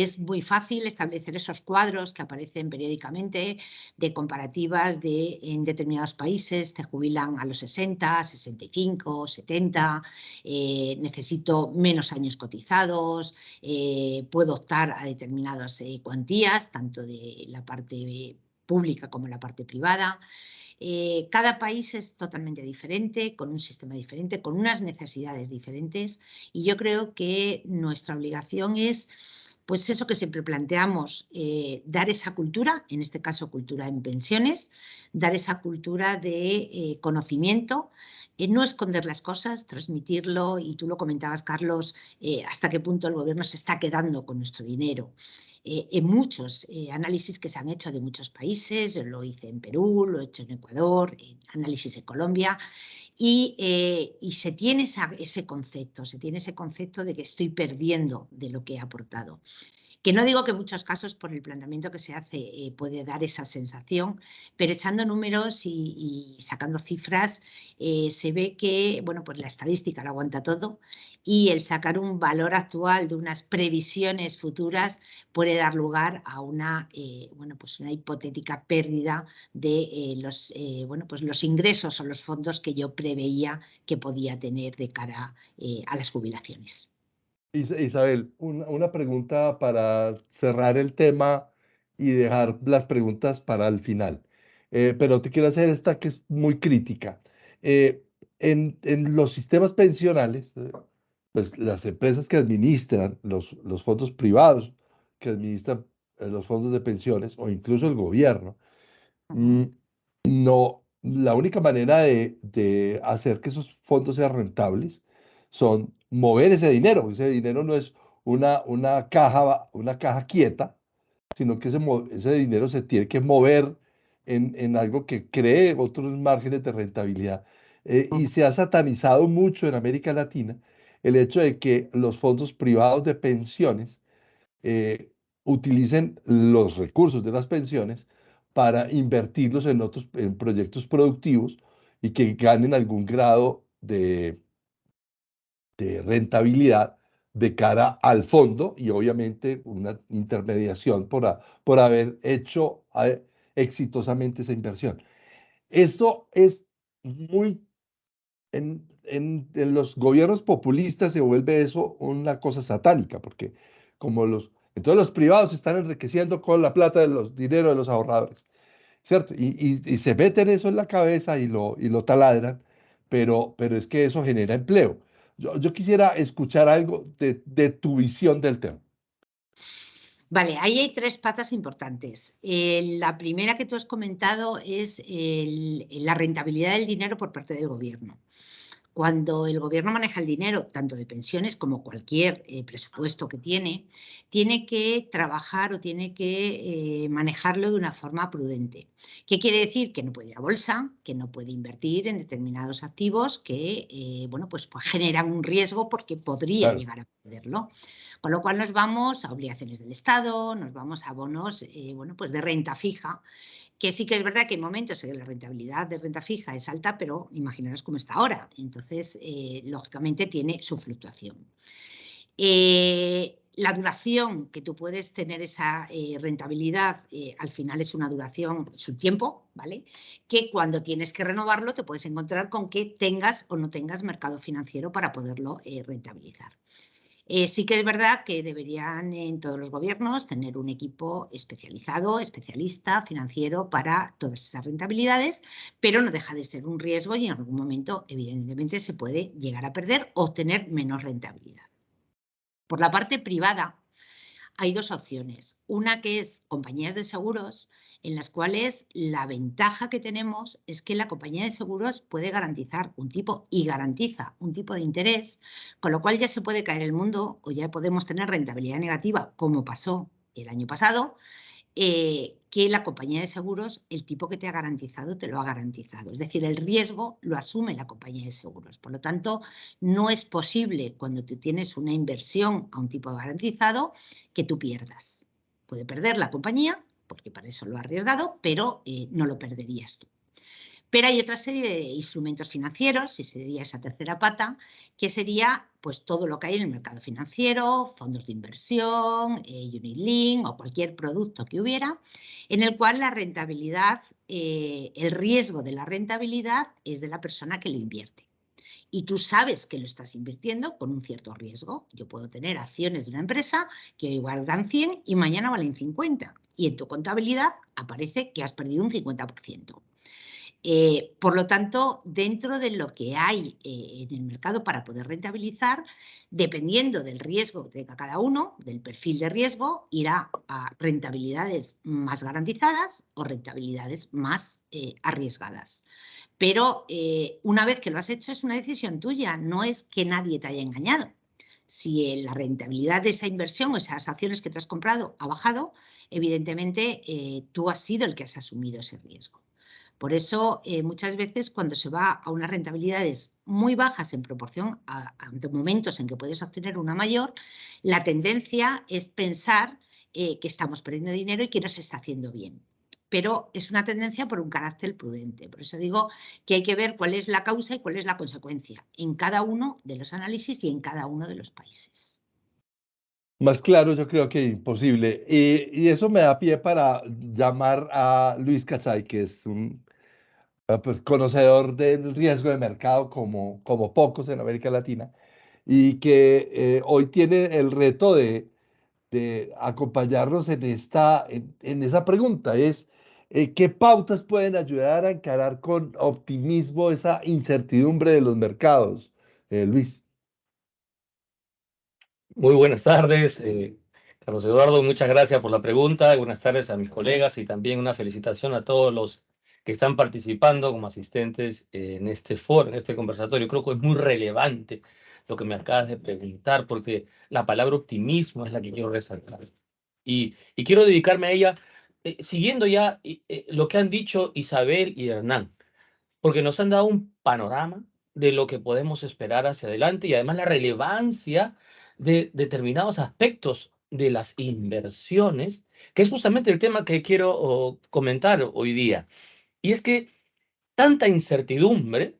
es muy fácil establecer esos cuadros que aparecen periódicamente de comparativas en determinados países, te jubilan a los 60, 65, 70, necesito menos años cotizados, puedo optar a determinadas cuantías, tanto de la parte pública como la parte privada. Cada país es totalmente diferente, con un sistema diferente, con unas necesidades diferentes, y yo creo que nuestra obligación es, pues eso que siempre planteamos, dar esa cultura, en este caso cultura en pensiones, dar esa cultura de conocimiento, no esconder las cosas, transmitirlo, y tú lo comentabas, Carlos, hasta qué punto el gobierno se está quedando con nuestro dinero. En muchos análisis que se han hecho de muchos países, yo lo hice en Perú, lo he hecho en Ecuador, análisis en Colombia, y se tiene ese concepto de que estoy perdiendo de lo que he aportado. Que no digo que en muchos casos por el planteamiento que se hace puede dar esa sensación, pero echando números y sacando cifras se ve que, bueno, pues la estadística lo aguanta todo, y el sacar un valor actual de unas previsiones futuras puede dar lugar a una, bueno, pues una hipotética pérdida de los ingresos o los fondos que yo preveía que podía tener de cara a las jubilaciones. Isabel, una pregunta para cerrar el tema y dejar las preguntas para el final. Pero te quiero hacer esta que es muy crítica. En los sistemas pensionales, pues las empresas que administran los fondos privados, que administran los fondos de pensiones, o incluso el gobierno, no, la única manera de hacer que esos fondos sean rentables son mover ese dinero. Ese dinero no es una caja quieta, sino que ese dinero se tiene que mover en algo que cree otros márgenes de rentabilidad. Y se ha satanizado mucho en América Latina el hecho de que los fondos privados de pensiones utilicen los recursos de las pensiones para invertirlos en proyectos productivos y que ganen algún grado de rentabilidad de cara al fondo, y obviamente una intermediación por haber hecho exitosamente esa inversión. Esto es muy... En los gobiernos populistas se vuelve eso una cosa satánica, porque entonces los privados se están enriqueciendo con la plata de los dinero de los ahorradores, ¿cierto? Y se meten eso en la cabeza y lo taladran, pero es que eso genera empleo. Yo quisiera escuchar algo de tu visión del tema. Vale, ahí hay tres patas importantes. La primera que tú has comentado es la rentabilidad del dinero por parte del gobierno. Cuando el gobierno maneja el dinero, tanto de pensiones como cualquier presupuesto que tiene que trabajar o tiene que manejarlo de una forma prudente. ¿Qué quiere decir? Que no puede ir a bolsa, que no puede invertir en determinados activos que pues generan un riesgo porque podría Claro. llegar a perderlo. Con lo cual nos vamos a obligaciones del Estado, nos vamos a bonos pues de renta fija, que sí que es verdad que en momentos en que la rentabilidad de renta fija es alta, pero imaginaros cómo está ahora. Entonces, lógicamente, tiene su fluctuación. La duración que tú puedes tener esa rentabilidad, al final es una duración, es un tiempo, ¿vale? Que cuando tienes que renovarlo te puedes encontrar con que tengas o no tengas mercado financiero para poderlo rentabilizar. Sí que es verdad que deberían en todos los gobiernos tener un equipo especializado, especialista, financiero para todas esas rentabilidades, pero no deja de ser un riesgo y en algún momento evidentemente se puede llegar a perder o tener menos rentabilidad. Por la parte privada hay dos opciones. Una que es compañías de seguros, en las cuales la ventaja que tenemos es que la compañía de seguros puede garantizar un tipo y garantiza un tipo de interés, con lo cual ya se puede caer el mundo o ya podemos tener rentabilidad negativa, como pasó el año pasado, que la compañía de seguros, el tipo que te ha garantizado, te lo ha garantizado. Es decir, el riesgo lo asume la compañía de seguros. Por lo tanto, no es posible cuando tú tienes una inversión a un tipo garantizado que tú pierdas. Puede perder la compañía, porque para eso lo ha arriesgado, pero no lo perderías tú. Pero hay otra serie de instrumentos financieros, y sería esa tercera pata, que sería pues todo lo que hay en el mercado financiero, fondos de inversión, unit link o cualquier producto que hubiera, en el cual la rentabilidad, el riesgo de la rentabilidad es de la persona que lo invierte. Y tú sabes que lo estás invirtiendo con un cierto riesgo. Yo puedo tener acciones de una empresa que hoy valgan 100 y mañana valen 50. Y en tu contabilidad aparece que has perdido un 50%. Por lo tanto, dentro de lo que hay en el mercado para poder rentabilizar, dependiendo del riesgo que tenga cada uno, del perfil de riesgo, irá a rentabilidades más garantizadas o rentabilidades más arriesgadas. Pero una vez que lo has hecho es una decisión tuya, no es que nadie te haya engañado. Si la rentabilidad de esa inversión o esas acciones que te has comprado ha bajado, evidentemente tú has sido el que has asumido ese riesgo. Por eso, muchas veces cuando se va a unas rentabilidades muy bajas en proporción a momentos en que puedes obtener una mayor, la tendencia es pensar que estamos perdiendo dinero y que no se está haciendo bien. Pero es una tendencia por un carácter prudente. Por eso digo que hay que ver cuál es la causa y cuál es la consecuencia en cada uno de los análisis y en cada uno de los países. Más claro, yo creo que imposible. Y eso me da pie para llamar a Luis Cachay, que es un pues, conocedor del riesgo de mercado como pocos en América Latina, y que hoy tiene el reto de acompañarnos en esa pregunta, es ¿qué pautas pueden ayudar a encarar con optimismo esa incertidumbre de los mercados? Luis. Muy buenas tardes, Carlos Eduardo, muchas gracias por la pregunta. Buenas tardes a mis colegas y también una felicitación a todos los que están participando como asistentes en este foro, en este conversatorio. Creo que es muy relevante lo que me acabas de preguntar, porque la palabra optimismo es la que quiero resaltar. Y quiero dedicarme a ella siguiendo ya lo que han dicho Isabel y Hernán, porque nos han dado un panorama de lo que podemos esperar hacia adelante y además la relevancia de determinados aspectos de las inversiones, que es justamente el tema que quiero comentar hoy día. Y es que tanta incertidumbre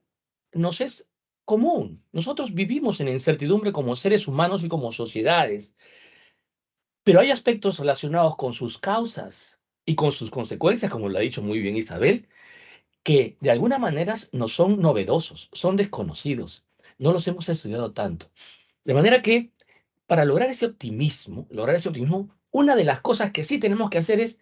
nos es común. Nosotros vivimos en incertidumbre como seres humanos y como sociedades, pero hay aspectos relacionados con sus causas y con sus consecuencias, como lo ha dicho muy bien Isabel, que de alguna manera no son novedosos, son desconocidos, no los hemos estudiado tanto. De manera que para lograr ese optimismo, una de las cosas que sí tenemos que hacer es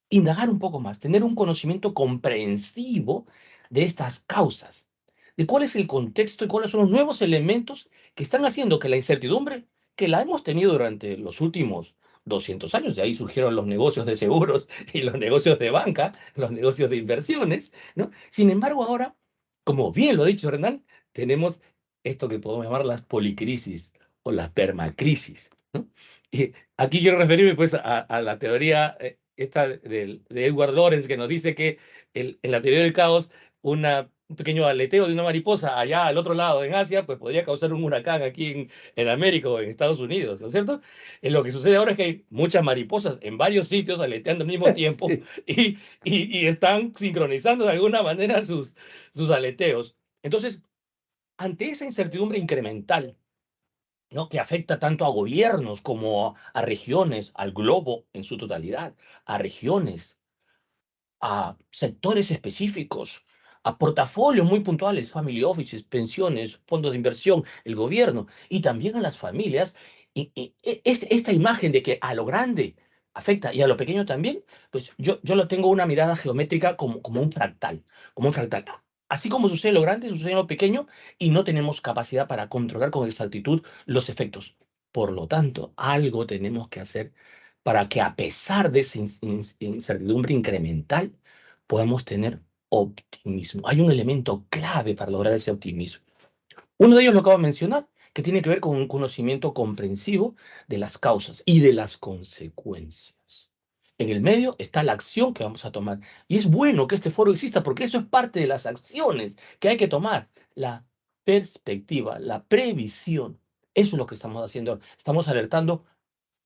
indagar un poco más, tener un conocimiento comprensivo de estas causas, de cuál es el contexto y cuáles son los nuevos elementos que están haciendo que la incertidumbre, que la hemos tenido durante los últimos 200 años, de ahí surgieron los negocios de seguros y los negocios de banca, los negocios de inversiones, ¿no? Sin embargo, ahora, como bien lo ha dicho Hernán, tenemos esto que podemos llamar las policrisis o las permacrisis, ¿no? Y aquí quiero referirme pues a la teoría esta de Edward Lorenz, que nos dice que en la teoría del caos un pequeño aleteo de una mariposa allá al otro lado en Asia pues podría causar un huracán aquí en América o en Estados Unidos, ¿no es cierto? Lo que sucede ahora es que hay muchas mariposas en varios sitios aleteando al mismo tiempo Sí. y están sincronizando de alguna manera sus aleteos. Entonces, ante esa incertidumbre incremental, ¿no?, que afecta tanto a gobiernos como a regiones, al globo en su totalidad, a regiones, a sectores específicos, a portafolios muy puntuales, family offices, pensiones, fondos de inversión, el gobierno, y también a las familias. Esta imagen de que a lo grande afecta y a lo pequeño también, pues yo lo tengo una mirada geométrica como un fractal, como un fractal. Así como sucede en lo grande, sucede en lo pequeño y no tenemos capacidad para controlar con exactitud los efectos. Por lo tanto, algo tenemos que hacer para que a pesar de esa incertidumbre incremental, podamos tener optimismo. Hay un elemento clave para lograr ese optimismo. Uno de ellos lo acabo de mencionar, que tiene que ver con un conocimiento comprensivo de las causas y de las consecuencias. En el medio está la acción que vamos a tomar. Y es bueno que este foro exista porque eso es parte de las acciones que hay que tomar. La perspectiva, la previsión. Eso es lo que estamos haciendo. Estamos alertando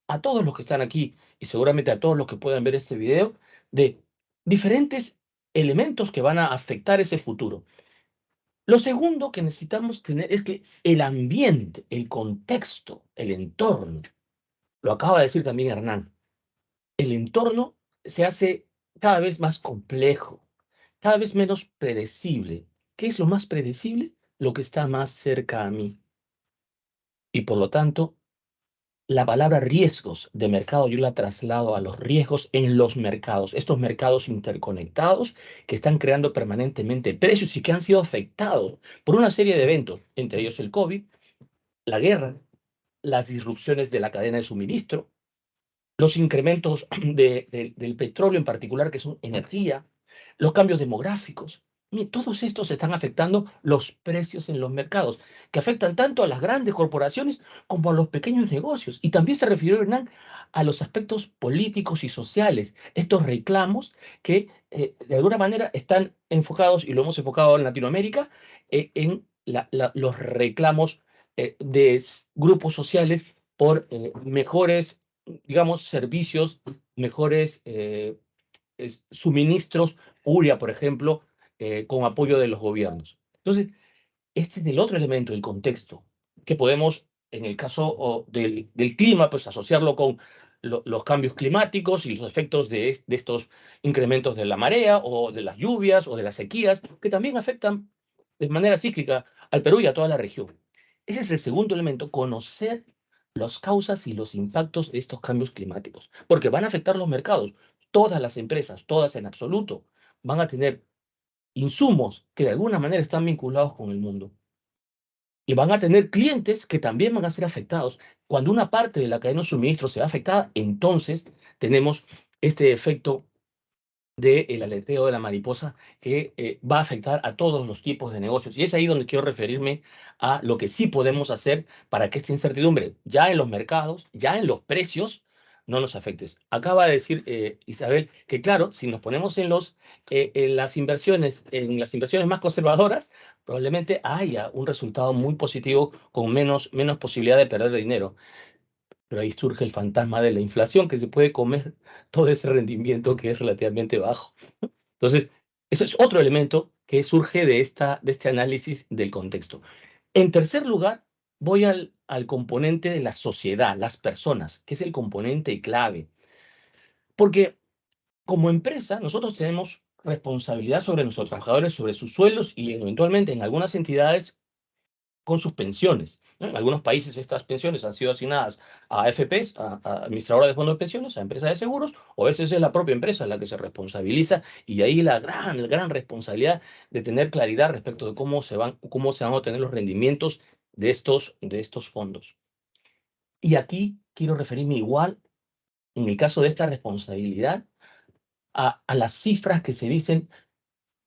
a todos los que están aquí y seguramente a todos los que puedan ver este video de diferentes elementos que van a afectar ese futuro. Lo segundo que necesitamos tener es que el ambiente, el contexto, el entorno, lo acaba de decir también Hernán, el entorno se hace cada vez más complejo, cada vez menos predecible. ¿Qué es lo más predecible? Lo que está más cerca a mí. Y por lo tanto, la palabra riesgos de mercado yo la traslado a los riesgos en los mercados, estos mercados interconectados que están creando permanentemente precios y que han sido afectados por una serie de eventos, entre ellos el COVID, la guerra, las disrupciones de la cadena de suministro, los incrementos del petróleo en particular, que son energía, los cambios demográficos. Todos estos están afectando los precios en los mercados, que afectan tanto a las grandes corporaciones como a los pequeños negocios. Y también se refirió Hernán a los aspectos políticos y sociales, estos reclamos que de alguna manera están enfocados, y lo hemos enfocado en Latinoamérica, en los reclamos de grupos sociales por mejores, digamos, servicios, mejores suministros, URIA, por ejemplo, con apoyo de los gobiernos. Entonces, este es el otro elemento, el contexto, que podemos, en el caso del clima, pues asociarlo con los cambios climáticos y los efectos de estos incrementos de la marea o de las lluvias o de las sequías, que también afectan de manera cíclica al Perú y a toda la región. Ese es el segundo elemento, conocer las causas y los impactos de estos cambios climáticos, porque van a afectar los mercados. Todas las empresas, todas en absoluto, van a tener insumos que de alguna manera están vinculados con el mundo. Y van a tener clientes que también van a ser afectados. Cuando una parte de la cadena de suministro se ve afectada, entonces tenemos este efecto del aleteo de la mariposa que va a afectar a todos los tipos de negocios. Y es ahí donde quiero referirme a lo que sí podemos hacer para que esta incertidumbre, ya en los mercados, ya en los precios, no nos afecte. Acaba de decir Isabel que, claro, si nos ponemos en las inversiones más conservadoras, probablemente haya un resultado muy positivo con menos posibilidad de perder dinero. Pero ahí surge el fantasma de la inflación, que se puede comer todo ese rendimiento que es relativamente bajo. Entonces, eso es otro elemento que surge de este análisis del contexto. En tercer lugar, voy al componente de la sociedad, las personas, que es el componente clave. Porque como empresa, nosotros tenemos responsabilidad sobre nuestros trabajadores, sobre sus sueldos y eventualmente en algunas entidades con sus pensiones, ¿no? En algunos países estas pensiones han sido asignadas a AFPs, a administradoras de fondos de pensiones, a empresas de seguros, o a veces es la propia empresa la que se responsabiliza, y ahí la gran responsabilidad de tener claridad respecto de cómo se van a obtener los rendimientos de estos fondos. Y aquí quiero referirme igual, en el caso de esta responsabilidad, a las cifras que se dicen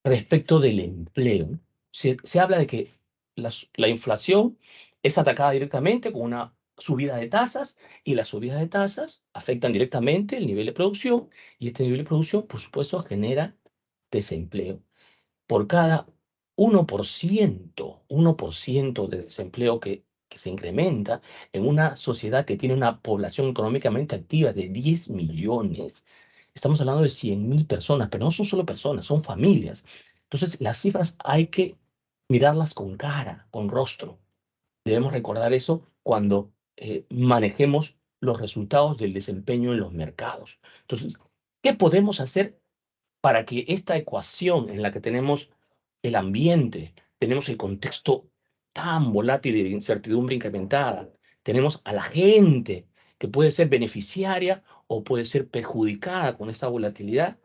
respecto del empleo. Se habla de que la inflación es atacada directamente con una subida de tasas y las subidas de tasas afectan directamente el nivel de producción y este nivel de producción, por supuesto, genera desempleo. Por cada 1% de desempleo que se incrementa en una sociedad que tiene una población económicamente activa de 10 millones, estamos hablando de 100.000 personas, pero no son solo personas, son familias. Entonces, las cifras hay que mirarlas con cara, con rostro. Debemos recordar eso cuando manejemos los resultados del desempeño en los mercados. Entonces, ¿qué podemos hacer para que esta ecuación en la que tenemos el ambiente, tenemos el contexto tan volátil y de incertidumbre incrementada, tenemos a la gente que puede ser beneficiaria o puede ser perjudicada con esta volatilidad,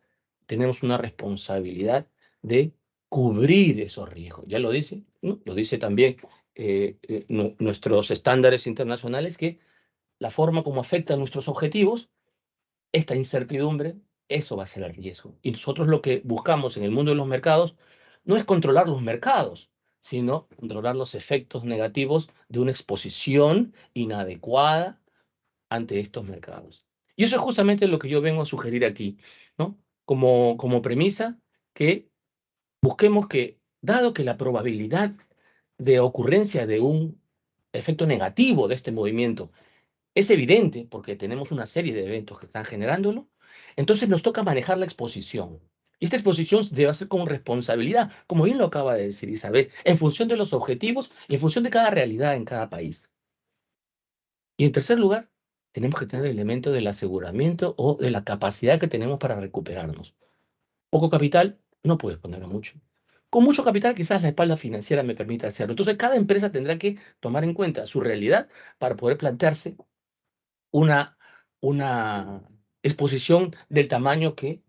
tenemos una responsabilidad de cubrir esos riesgos? Ya lo dice, ¿no? Lo dice también nuestros estándares internacionales, que la forma como afecta a nuestros objetivos, esta incertidumbre, eso va a ser el riesgo. Y nosotros lo que buscamos en el mundo de los mercados no es controlar los mercados, sino controlar los efectos negativos de una exposición inadecuada ante estos mercados. Y eso es justamente lo que yo vengo a sugerir aquí, ¿no? Como premisa, que busquemos que, dado que la probabilidad de ocurrencia de un efecto negativo de este movimiento es evidente porque tenemos una serie de eventos que están generándolo, entonces nos toca manejar la exposición. Y esta exposición debe hacer con responsabilidad, como bien lo acaba de decir Isabel, en función de los objetivos y en función de cada realidad en cada país. Y en tercer lugar, tenemos que tener el elemento del aseguramiento o de la capacidad que tenemos para recuperarnos. Poco capital, no puedes ponerlo mucho. Con mucho capital, quizás la espalda financiera me permita hacerlo. Entonces, cada empresa tendrá que tomar en cuenta su realidad para poder plantearse una exposición del tamaño que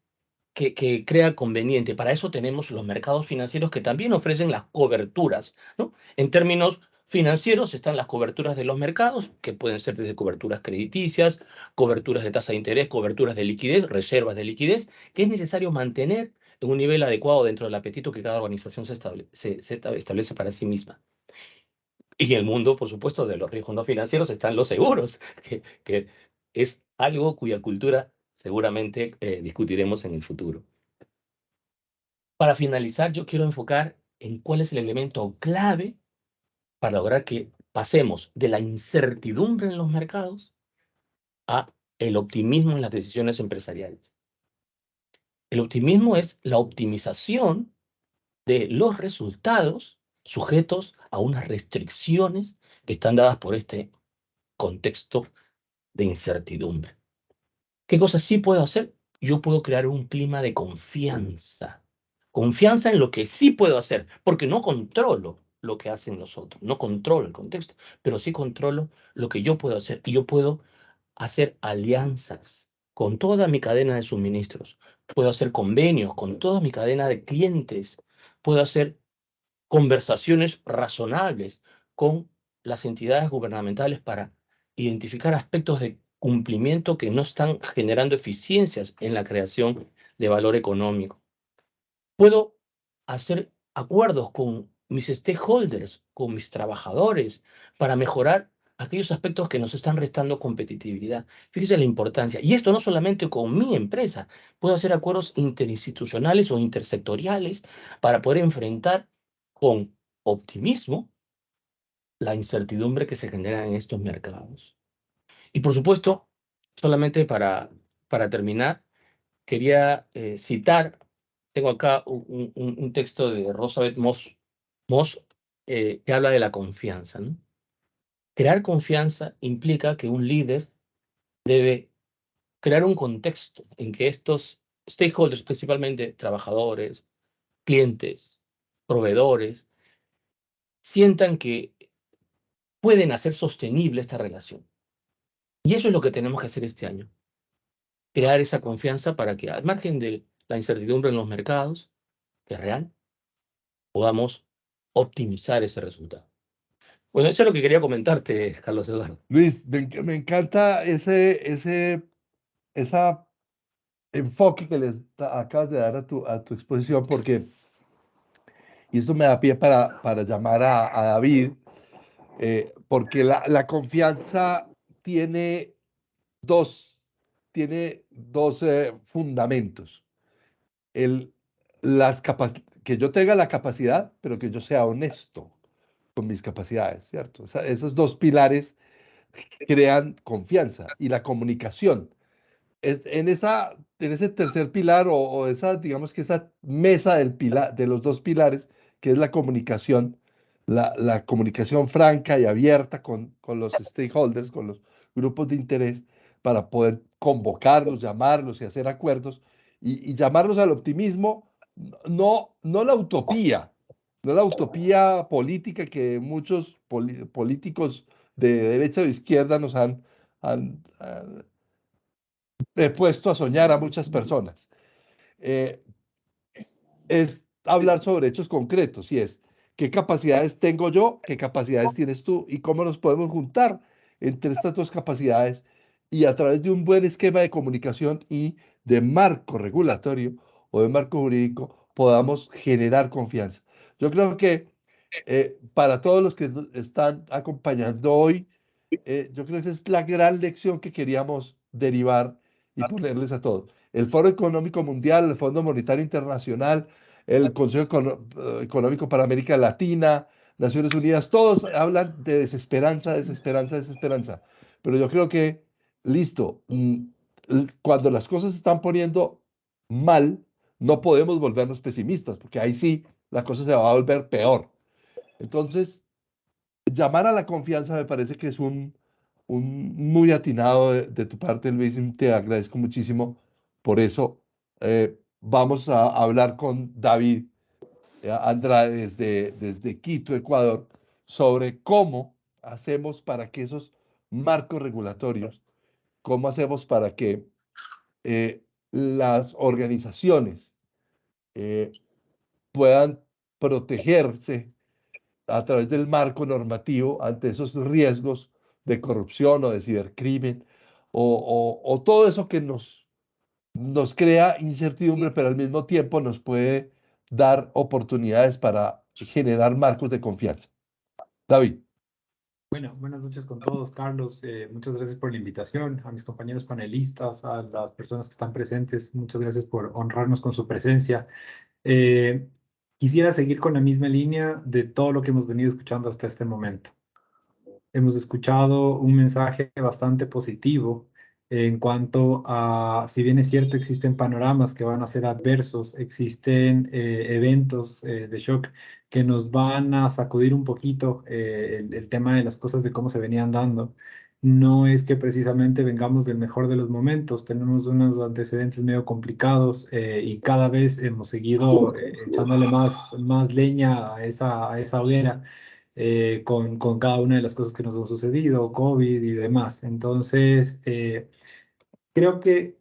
crea conveniente. Para eso tenemos los mercados financieros que también ofrecen las coberturas, ¿no? En términos financieros están las coberturas de los mercados, que pueden ser desde coberturas crediticias, coberturas de tasa de interés, coberturas de liquidez, reservas de liquidez, que es necesario mantener en un nivel adecuado dentro del apetito que cada organización se establece para sí misma. Y en el mundo, por supuesto, de los riesgos no financieros están los seguros, que es algo cuya cultura seguramente discutiremos en el futuro. Para finalizar, yo quiero enfocar en cuál es el elemento clave para lograr que pasemos de la incertidumbre en los mercados a el optimismo en las decisiones empresariales. El optimismo es la optimización de los resultados sujetos a unas restricciones que están dadas por este contexto de incertidumbre. ¿Qué cosas sí puedo hacer? Yo puedo crear un clima de confianza. Confianza en lo que sí puedo hacer, porque no controlo lo que hacen los otros, no controlo el contexto, pero sí controlo lo que yo puedo hacer. Y yo puedo hacer alianzas con toda mi cadena de suministros. Puedo hacer convenios con toda mi cadena de clientes. Puedo hacer conversaciones razonables con las entidades gubernamentales para identificar aspectos de cumplimiento que no están generando eficiencias en la creación de valor económico. Puedo hacer acuerdos con mis stakeholders, con mis trabajadores, para mejorar aquellos aspectos que nos están restando competitividad. Fíjese la importancia. Y esto no solamente con mi empresa. Puedo hacer acuerdos interinstitucionales o intersectoriales para poder enfrentar con optimismo la incertidumbre que se genera en estos mercados. Y por supuesto, solamente para terminar, quería citar, tengo acá un texto de Roosevelt Moss que habla de la confianza, ¿no? Crear confianza implica que un líder debe crear un contexto en que estos stakeholders, principalmente trabajadores, clientes, proveedores, sientan que pueden hacer sostenible esta relación. Y eso es lo que tenemos que hacer este año. Crear esa confianza para que, al margen de la incertidumbre en los mercados, que es real, podamos optimizar ese resultado. Bueno, eso es lo que quería comentarte, Carlos Eduardo. Luis, me encanta ese enfoque que les acabas de dar a tu exposición, porque, y esto me da pie para llamar a David, porque la confianza tiene tiene dos fundamentos. Que yo tenga la capacidad, pero que yo sea honesto con mis capacidades, ¿cierto? O sea, esos dos pilares crean confianza y la comunicación. En ese tercer pilar o esa, digamos que esa mesa de los dos pilares, que es la comunicación, la comunicación franca y abierta con los stakeholders, con los grupos de interés, para poder convocarlos, llamarlos y hacer acuerdos y llamarlos al optimismo, no la utopía, no la utopía política que muchos políticos de derecha o de izquierda nos han he puesto a soñar a muchas personas. Es hablar sobre hechos concretos y es qué capacidades tengo yo, qué capacidades tienes tú y cómo nos podemos juntar entre estas dos capacidades y a través de un buen esquema de comunicación y de marco regulatorio o de marco jurídico podamos generar confianza. Yo creo que para todos los que nos están acompañando hoy, yo creo que esa es la gran lección que queríamos derivar y ponerles a todos. El Foro Económico Mundial, el Fondo Monetario Internacional, el Consejo Económico para América Latina, Naciones Unidas, todos hablan de desesperanza, desesperanza, desesperanza. Pero yo creo que, listo, cuando las cosas se están poniendo mal, no podemos volvernos pesimistas, porque ahí sí la cosa se va a volver peor. Entonces, llamar a la confianza me parece que es un muy atinado de tu parte, Luis, y te agradezco muchísimo por eso. Vamos a hablar con David Andrade desde Quito, Ecuador, sobre cómo hacemos para que esos marcos regulatorios, cómo hacemos para que las organizaciones puedan protegerse a través del marco normativo ante esos riesgos de corrupción o de cibercrimen o todo eso que nos crea incertidumbre, pero al mismo tiempo nos puede dar oportunidades para generar marcos de confianza. David. Bueno, buenas noches con todos, Carlos. Muchas gracias por la invitación, a mis compañeros panelistas, a las personas que están presentes. Muchas gracias por honrarnos con su presencia. Eh, Quisiera seguir con la misma línea de todo lo que hemos venido escuchando hasta este momento. Hemos escuchado un mensaje bastante positivo en cuanto a, si bien es cierto, existen panoramas que van a ser adversos, existen eventos de shock que nos van a sacudir un poquito el tema de las cosas de cómo se venían dando. No es que precisamente vengamos del mejor de los momentos, tenemos unos antecedentes medio complicados y cada vez hemos seguido echándole más leña a esa hoguera con cada una de las cosas que nos han sucedido, COVID y demás. Entonces, creo que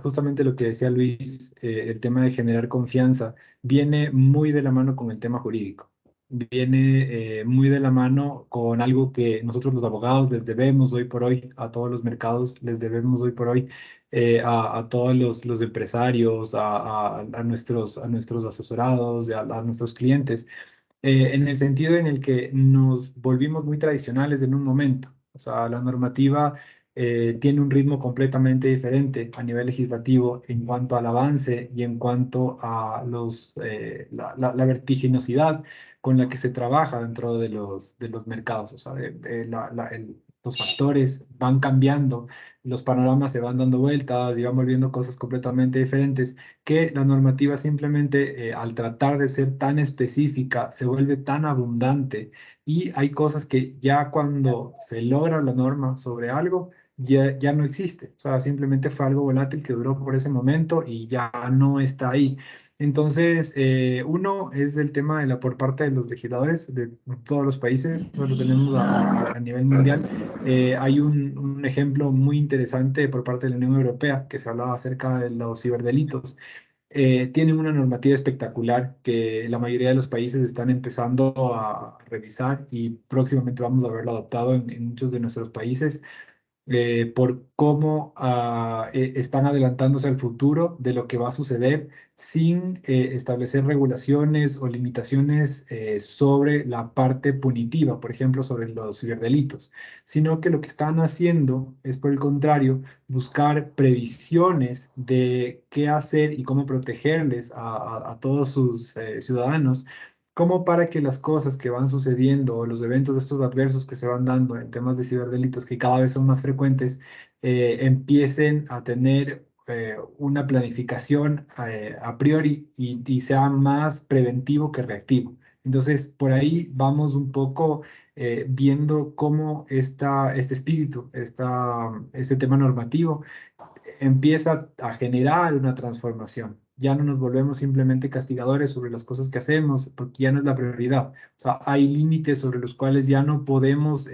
justamente lo que decía Luis, el tema de generar confianza, viene muy de la mano con el tema jurídico. Viene muy de la mano con algo que nosotros los abogados les debemos hoy por hoy a todos los mercados, les debemos hoy por hoy a todos los empresarios, a nuestros asesorados, a nuestros clientes en el sentido en el que nos volvimos muy tradicionales en un momento. O sea, la normativa tiene un ritmo completamente diferente a nivel legislativo en cuanto al avance y en cuanto a la vertiginosidad con la que se trabaja dentro de los mercados. O sea, los factores van cambiando, los panoramas se van dando vueltas y van volviendo cosas completamente diferentes que la normativa simplemente al tratar de ser tan específica se vuelve tan abundante y hay cosas que ya cuando se logra la norma sobre algo ya no existe. O sea, simplemente fue algo volátil que duró por ese momento y ya no está ahí. Entonces, uno es el tema de por parte de los legisladores de todos los países, nosotros lo tenemos a nivel mundial. Hay un ejemplo muy interesante por parte de la Unión Europea que se hablaba acerca de los ciberdelitos. Tienen una normativa espectacular que la mayoría de los países están empezando a revisar y próximamente vamos a verlo adoptado en muchos de nuestros países por cómo están adelantándose al futuro de lo que va a suceder sin establecer regulaciones o limitaciones sobre la parte punitiva, por ejemplo, sobre los ciberdelitos, sino que lo que están haciendo es, por el contrario, buscar previsiones de qué hacer y cómo protegerles a todos sus ciudadanos como para que las cosas que van sucediendo o los eventos estos adversos que se van dando en temas de ciberdelitos que cada vez son más frecuentes, empiecen a tener una planificación a priori y sea más preventivo que reactivo. Entonces, por ahí vamos un poco viendo cómo este espíritu, este tema normativo empieza a generar una transformación. Ya no nos volvemos simplemente castigadores sobre las cosas que hacemos, porque ya no es la prioridad. O sea, hay límites sobre los cuales ya no podemos,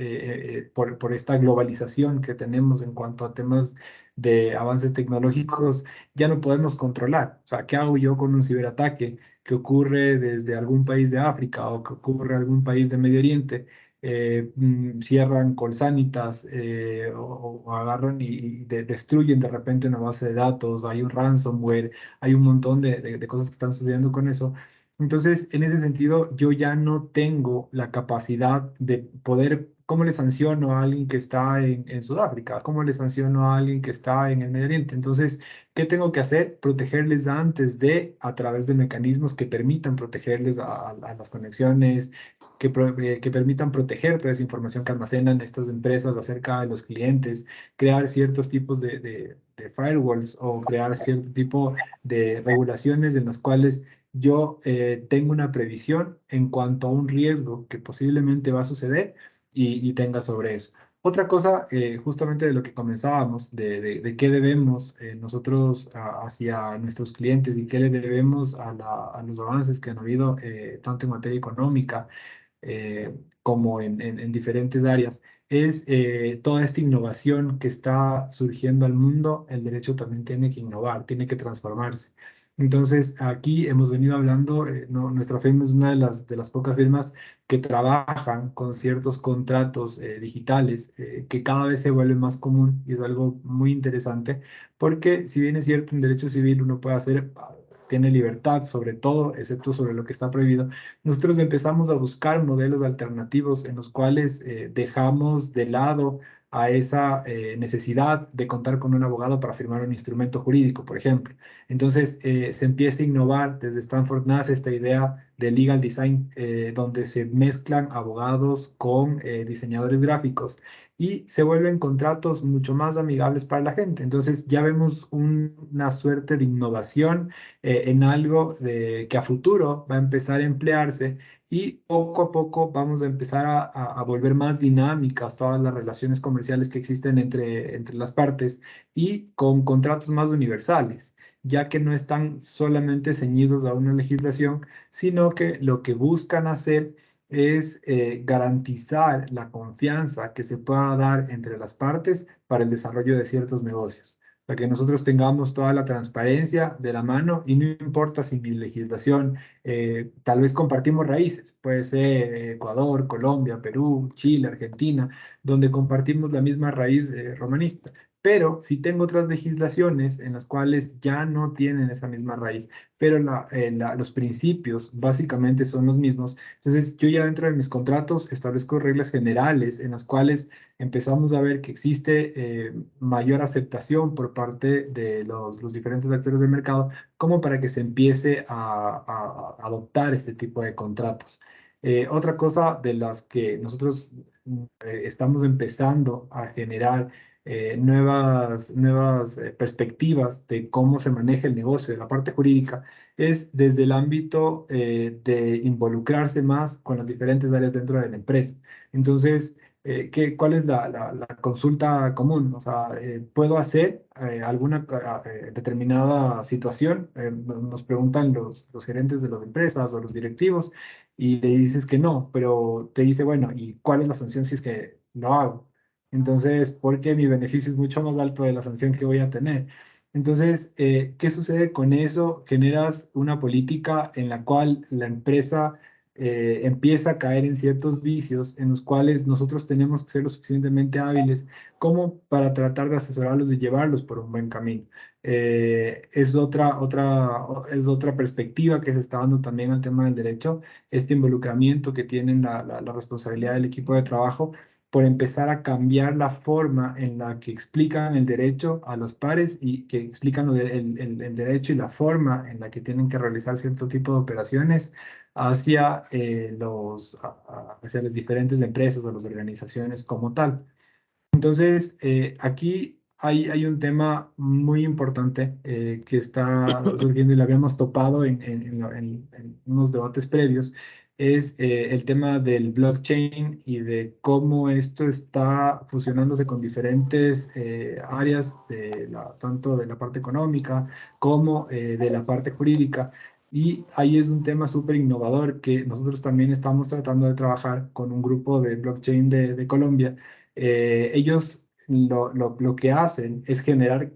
por esta globalización que tenemos en cuanto a temas de avances tecnológicos, ya no podemos controlar. O sea, ¿qué hago yo con un ciberataque que ocurre desde algún país de África o que ocurre en algún país de Medio Oriente? Cierran Colsanitas o agarran y destruyen de repente una base de datos, hay un ransomware, hay un montón de cosas que están sucediendo con eso. Entonces, en ese sentido, yo ya no tengo la capacidad de poder, ¿cómo le sanciono a alguien que está en Sudáfrica? ¿Cómo le sanciono a alguien que está en el Medio Oriente? Entonces, ¿qué tengo que hacer? Protegerles antes a través de mecanismos que permitan protegerles a las conexiones, que permitan proteger toda esa información que almacenan estas empresas acerca de los clientes, crear ciertos tipos firewalls o crear cierto tipo de regulaciones en las cuales yo tengo una previsión en cuanto a un riesgo que posiblemente va a suceder y tenga sobre eso. Otra cosa, justamente de lo que comenzábamos, de qué debemos nosotros hacia nuestros clientes y qué le debemos a los avances que han habido tanto en materia económica como en diferentes áreas, es toda esta innovación que está surgiendo al mundo. El derecho también tiene que innovar, tiene que transformarse. Entonces, aquí hemos venido hablando, nuestra firma es una de las pocas firmas que trabajan con ciertos contratos digitales que cada vez se vuelve más común y es algo muy interesante porque si bien es cierto en derecho civil uno puede hacer, tiene libertad sobre todo, excepto sobre lo que está prohibido, nosotros empezamos a buscar modelos alternativos en los cuales dejamos de lado a esa necesidad de contar con un abogado para firmar un instrumento jurídico, por ejemplo. Entonces, se empieza a innovar, desde Stanford nace esta idea de legal design, donde se mezclan abogados con diseñadores gráficos y se vuelven contratos mucho más amigables para la gente. Entonces, ya vemos una suerte de innovación en algo que a futuro va a empezar a emplearse y poco a poco vamos a empezar a volver más dinámicas todas las relaciones comerciales que existen entre las partes y con contratos más universales, ya que no están solamente ceñidos a una legislación, sino que lo que buscan hacer es garantizar la confianza que se pueda dar entre las partes para el desarrollo de ciertos negocios, para que nosotros tengamos toda la transparencia de la mano y no importa si mi legislación, tal vez compartimos raíces, puede ser Ecuador, Colombia, Perú, Chile, Argentina, donde compartimos la misma raíz romanista. Pero si tengo otras legislaciones en las cuales ya no tienen esa misma raíz, pero los principios básicamente son los mismos, entonces yo ya dentro de mis contratos establezco reglas generales en las cuales empezamos a ver que existe mayor aceptación por parte de los diferentes actores del mercado, como para que se empiece a adoptar este tipo de contratos. Otra cosa de las que nosotros estamos empezando a generar nuevas perspectivas de cómo se maneja el negocio de la parte jurídica es desde el ámbito de involucrarse más con las diferentes áreas dentro de la empresa. Entonces, ¿cuál es la consulta común? O sea, ¿puedo hacer alguna determinada situación? Nos preguntan los gerentes de las empresas o los directivos y le dices que no, pero te dice, bueno, ¿y cuál es la sanción si es que lo hago? Entonces, porque mi beneficio es mucho más alto de la sanción que voy a tener. Entonces, ¿qué sucede con eso? Generas una política en la cual la empresa empieza a caer en ciertos vicios en los cuales nosotros tenemos que ser lo suficientemente hábiles como para tratar de asesorarlos y llevarlos por un buen camino. Es otra perspectiva que se está dando también al tema del derecho, este involucramiento que tienen la responsabilidad del equipo de trabajo por empezar a cambiar la forma en la que explican el derecho a los pares y que explican el derecho y la forma en la que tienen que realizar cierto tipo de operaciones hacia, hacia las diferentes empresas o las organizaciones como tal. Entonces, aquí hay un tema muy importante que está surgiendo y lo habíamos topado en unos debates previos, es el tema del blockchain y de cómo esto está fusionándose con diferentes áreas tanto de la parte económica como de la parte jurídica. Y ahí es un tema súper innovador que nosotros también estamos tratando de trabajar con un grupo de blockchain de Colombia. Ellos lo que hacen es generar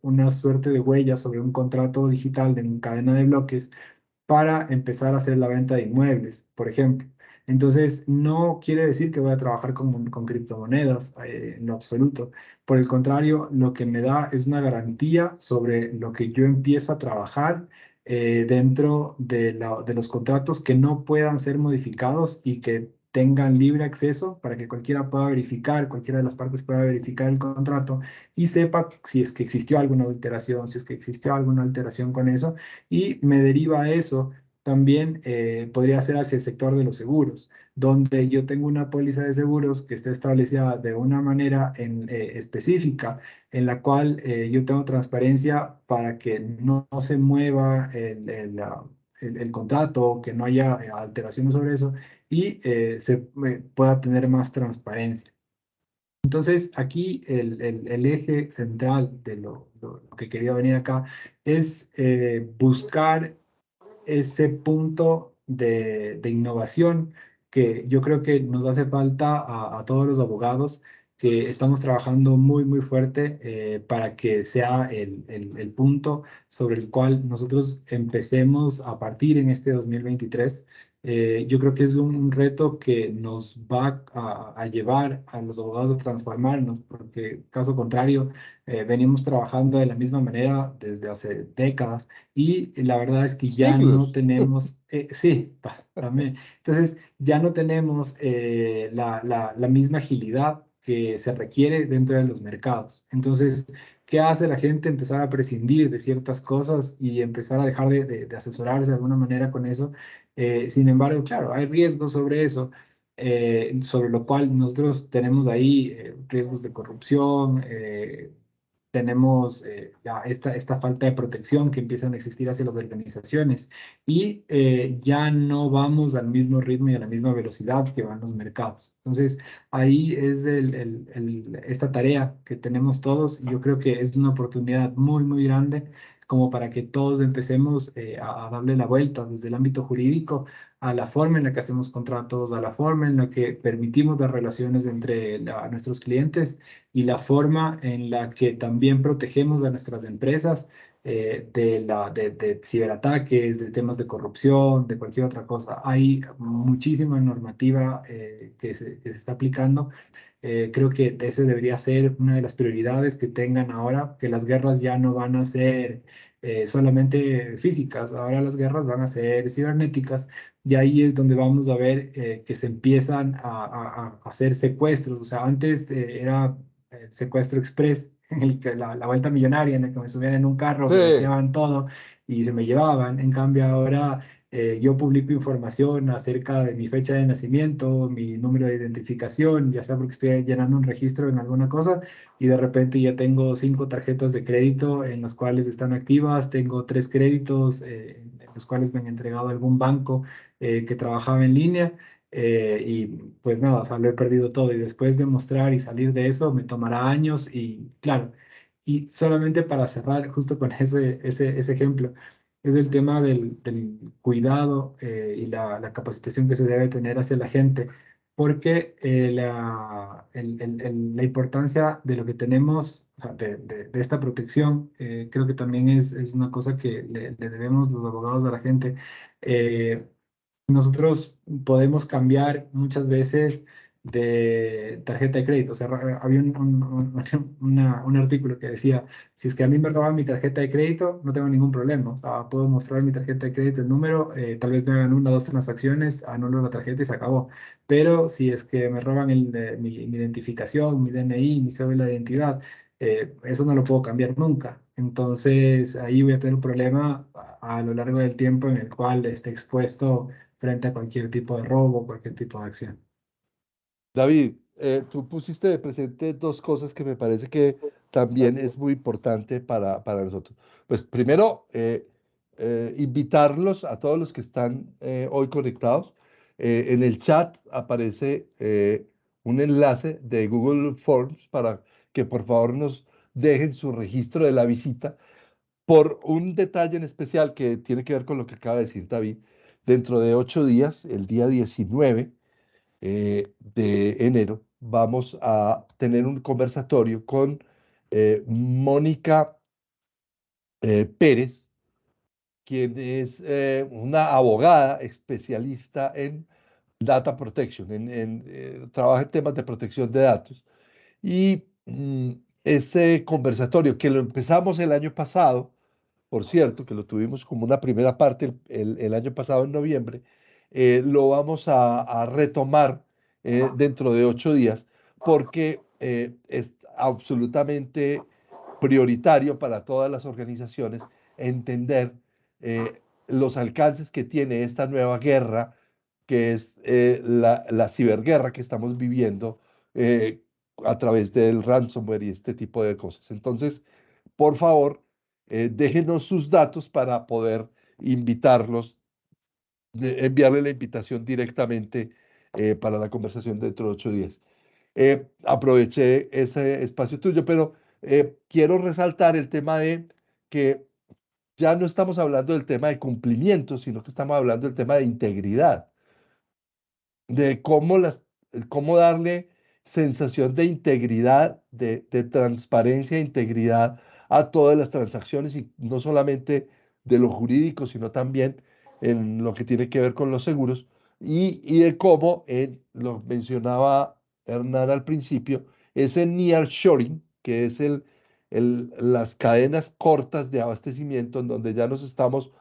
una suerte de huella sobre un contrato digital en cadena de bloques para empezar a hacer la venta de inmuebles, por ejemplo. Entonces, no quiere decir que voy a trabajar con criptomonedas en lo absoluto. Por el contrario, lo que me da es una garantía sobre lo que yo empiezo a trabajar dentro de los contratos que no puedan ser modificados y que tengan libre acceso para que cualquiera pueda verificar, cualquiera de las partes pueda verificar el contrato y sepa si es que existió alguna alteración, si es que existió alguna alteración con eso y me deriva eso también podría ser hacia el sector de los seguros, donde yo tengo una póliza de seguros que está establecida de una manera específica, en la cual yo tengo transparencia para que no se mueva el contrato, que no haya alteraciones sobre eso y se pueda tener más transparencia. Entonces, aquí el eje central de lo que quería venir acá es buscar ese punto de innovación que yo creo que nos hace falta a todos los abogados, que estamos trabajando muy, muy fuerte para que sea el punto sobre el cual nosotros empecemos a partir en este 2023. Yo creo que es un reto que nos va a llevar a los abogados a transformarnos, porque caso contrario, venimos trabajando de la misma manera desde hace décadas y la verdad es que ya no Siglos. tenemos, sí, también. Entonces, ya no tenemos la misma agilidad que se requiere dentro de los mercados. Entonces, ¿qué hace la gente? Empezar a prescindir de ciertas cosas y empezar a dejar de asesorarse de alguna manera con eso. Sin embargo, claro, hay riesgos sobre eso. Sobre lo cual nosotros tenemos ahí riesgos de corrupción, tenemos ya esta falta de protección que empiezan a existir hacia las organizaciones y ya no vamos al mismo ritmo y a la misma velocidad que van los mercados. Entonces, ahí es esta tarea que tenemos todos y yo creo que es una oportunidad muy, muy grande como para que todos empecemos a darle la vuelta desde el ámbito jurídico a la forma en la que hacemos contratos, a la forma en la que permitimos las relaciones entre nuestros clientes y la forma en la que también protegemos a nuestras empresas de ciberataques, de temas de corrupción, de cualquier otra cosa. Hay muchísima normativa que se está aplicando. Creo que ese debería ser una de las prioridades que tengan ahora, que las guerras ya no van a ser solamente físicas, ahora las guerras van a ser cibernéticas. Y ahí es donde vamos a ver que se empiezan a hacer secuestros. O sea, antes era el secuestro express, en el que la vuelta millonaria, en el que me subían en un carro, Sí, me vaciaban todo y se me llevaban. En cambio, ahora yo publico información acerca de mi fecha de nacimiento, mi número de identificación, ya sea porque estoy llenando un registro en alguna cosa y de repente ya tengo 5 tarjetas de crédito en las cuales están activas, tengo 3 créditos en los cuales me han entregado algún banco que trabajaba en línea. Y pues nada, o sea, lo he perdido todo y después de mostrar y salir de eso me tomará años y claro, y solamente para cerrar justo con ese ejemplo, es el tema del cuidado y la capacitación que se debe tener hacia la gente, porque la importancia de lo que tenemos, o sea, de esta protección, creo que también es una cosa que le debemos los abogados a la gente. Eh, Nosotros podemos cambiar muchas veces de tarjeta de crédito. O sea, había un artículo que decía, si es que a mí me roban mi tarjeta de crédito, no tengo ningún problema. O sea, puedo mostrar mi tarjeta de crédito, el número, tal vez me hagan 1 o 2 transacciones, anulo la tarjeta y se acabó. Pero si es que me roban mi identificación, mi DNI, mi cédula de identidad, eso no lo puedo cambiar nunca. Entonces, ahí voy a tener un problema a lo largo del tiempo en el cual esté expuesto frente a cualquier tipo de robo, cualquier tipo de acción. David, tú pusiste de presente dos cosas que me parece que también es muy importante para nosotros. Pues primero, invitarlos a todos los que están hoy conectados. En el chat aparece un enlace de Google Forms para que por favor nos dejen su registro de la visita por un detalle en especial que tiene que ver con lo que acaba de decir David. Dentro de 8 días, el día 19 de enero, vamos a tener un conversatorio con Mónica Pérez, quien es una abogada especialista en data protection, trabaja en temas de protección de datos. Y ese conversatorio que lo empezamos el año pasado, por cierto, que lo tuvimos como una primera parte el año pasado en noviembre, lo vamos a retomar dentro de 8 días porque es absolutamente prioritario para todas las organizaciones entender los alcances que tiene esta nueva guerra, que es la ciberguerra que estamos viviendo a través del ransomware y este tipo de cosas. Entonces, por favor, déjenos sus datos para poder invitarlos, enviarle la invitación directamente para la conversación dentro de 8 días. Aproveché ese espacio tuyo, pero quiero resaltar el tema de que ya no estamos hablando del tema de cumplimiento, sino que estamos hablando del tema de integridad, de cómo darle sensación de integridad, de transparencia e integridad a todas las transacciones y no solamente de lo jurídico, sino también en lo que tiene que ver con los seguros y de cómo, lo mencionaba Hernán al principio, ese nearshoring, que es las cadenas cortas de abastecimiento en donde ya nos estamos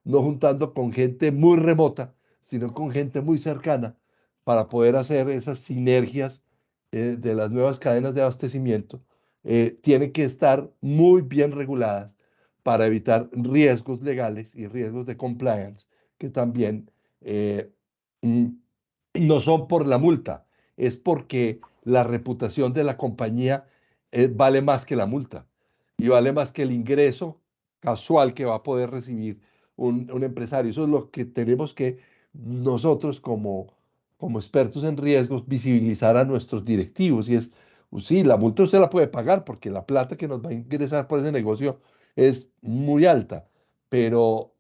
no juntando con gente muy remota, sino con gente muy cercana para poder hacer esas sinergias de las nuevas cadenas de abastecimiento, tienen que estar muy bien reguladas para evitar riesgos legales y riesgos de compliance que también eh, mm, no son por la multa, es porque la reputación de la compañía vale más que la multa y vale más que el ingreso casual que va a poder recibir un empresario. Eso es lo que tenemos que nosotros como expertos en riesgos visibilizar a nuestros directivos y es, pues sí, la multa usted la puede pagar porque la plata que nos va a ingresar por ese negocio es muy alta, pero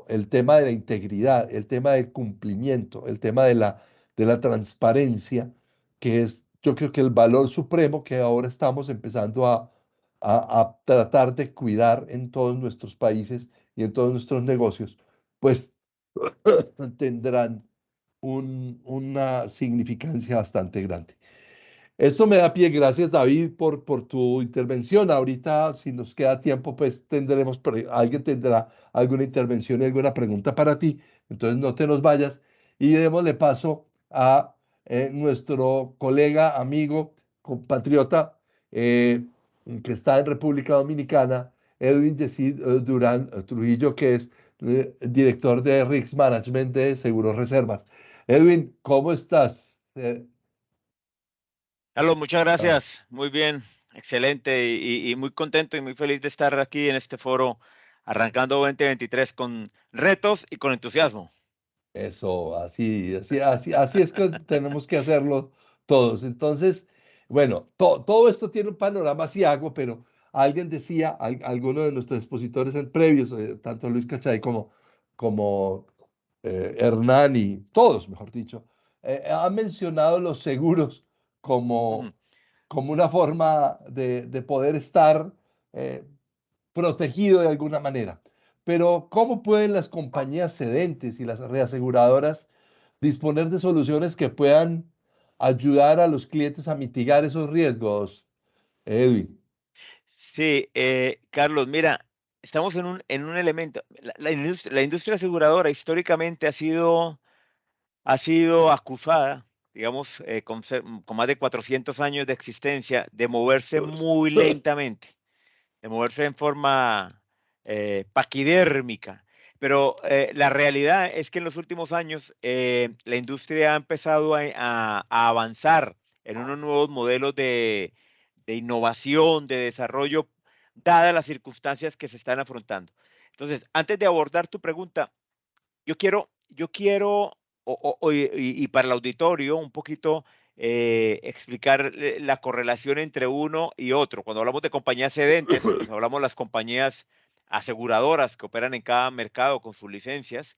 el tema de la integridad, el tema del cumplimiento, el tema de la transparencia, que es yo creo que el valor supremo que ahora estamos empezando a tratar de cuidar en todos nuestros países y en todos nuestros negocios, pues tendrán una significancia bastante grande. Esto me da pie, gracias David por tu intervención. Ahorita, si nos queda tiempo, pues alguien tendrá alguna intervención y alguna pregunta para ti. Entonces no te nos vayas y démosle paso a nuestro colega, amigo, compatriota que está en República Dominicana, Edwin Yesid Durán Trujillo, que es director de Risk Management de Seguros Reservas. Edwin, ¿cómo estás? Carlos, muchas Ah, gracias. Muy bien, excelente y muy contento y muy feliz de estar aquí en este foro arrancando 2023 con retos y con entusiasmo. Eso, así es que tenemos que hacerlo todos. Entonces, bueno, todo esto tiene un panorama asiago, pero alguien decía, alguno de nuestros expositores en previos, tanto Luis Cachay como Hernán y todos, mejor dicho, han mencionado los seguros Ujú. como una forma de poder estar eh, protegido de alguna manera. Pero, ¿cómo pueden las compañías cedentes y las reaseguradoras disponer de soluciones que puedan ayudar a los clientes a mitigar esos riesgos, Edwin? Sí, Carlos, mira, estamos en un elemento. La industria aseguradora históricamente ha sido acusada, digamos, con más de 400 años de existencia, de moverse muy lentamente, de moverse en forma paquidérmica. Pero la realidad es que en los últimos años la industria ha empezado a avanzar en unos nuevos modelos de innovación, de desarrollo, dadas las circunstancias que se están afrontando. Entonces, antes de abordar tu pregunta, yo quiero y para el auditorio un poquito explicar la correlación entre uno y otro. Cuando hablamos de compañías cedentes, pues hablamos de las compañías aseguradoras que operan en cada mercado con sus licencias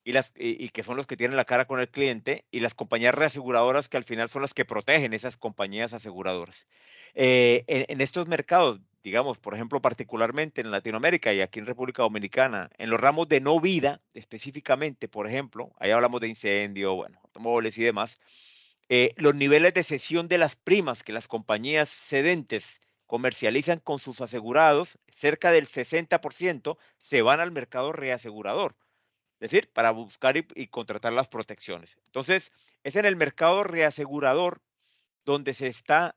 y que son los que tienen la cara con el cliente, y las compañías reaseguradoras que al final son las que protegen esas compañías aseguradoras. En estos mercados, digamos, por ejemplo, particularmente en Latinoamérica y aquí en República Dominicana, en los ramos de no vida, específicamente, por ejemplo, ahí hablamos de incendio, bueno, automóviles y demás, los niveles de cesión de las primas que las compañías cedentes comercializan con sus asegurados, cerca del 60% se van al mercado reasegurador, es decir, para buscar y contratar las protecciones. Entonces, es en el mercado reasegurador donde se está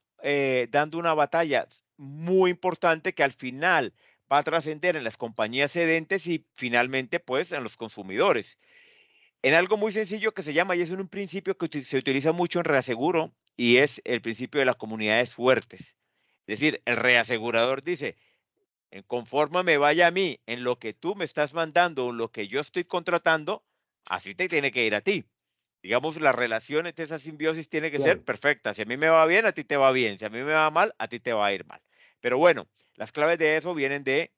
dando una batalla muy importante que al final va a trascender en las compañías cedentes y finalmente pues en los consumidores. En algo muy sencillo que se llama, y es un principio que se utiliza mucho en reaseguro, y es el principio de las comunidades fuertes. Es decir, el reasegurador dice, conforme me vaya a mí en lo que tú me estás mandando o lo que yo estoy contratando, así te tiene que ir a ti. Digamos, la relación entre esa simbiosis tiene que ser Claro. perfecta. Si a mí me va bien, a ti te va bien. Si a mí me va mal, a ti te va a ir mal. Pero bueno, las claves de eso vienen de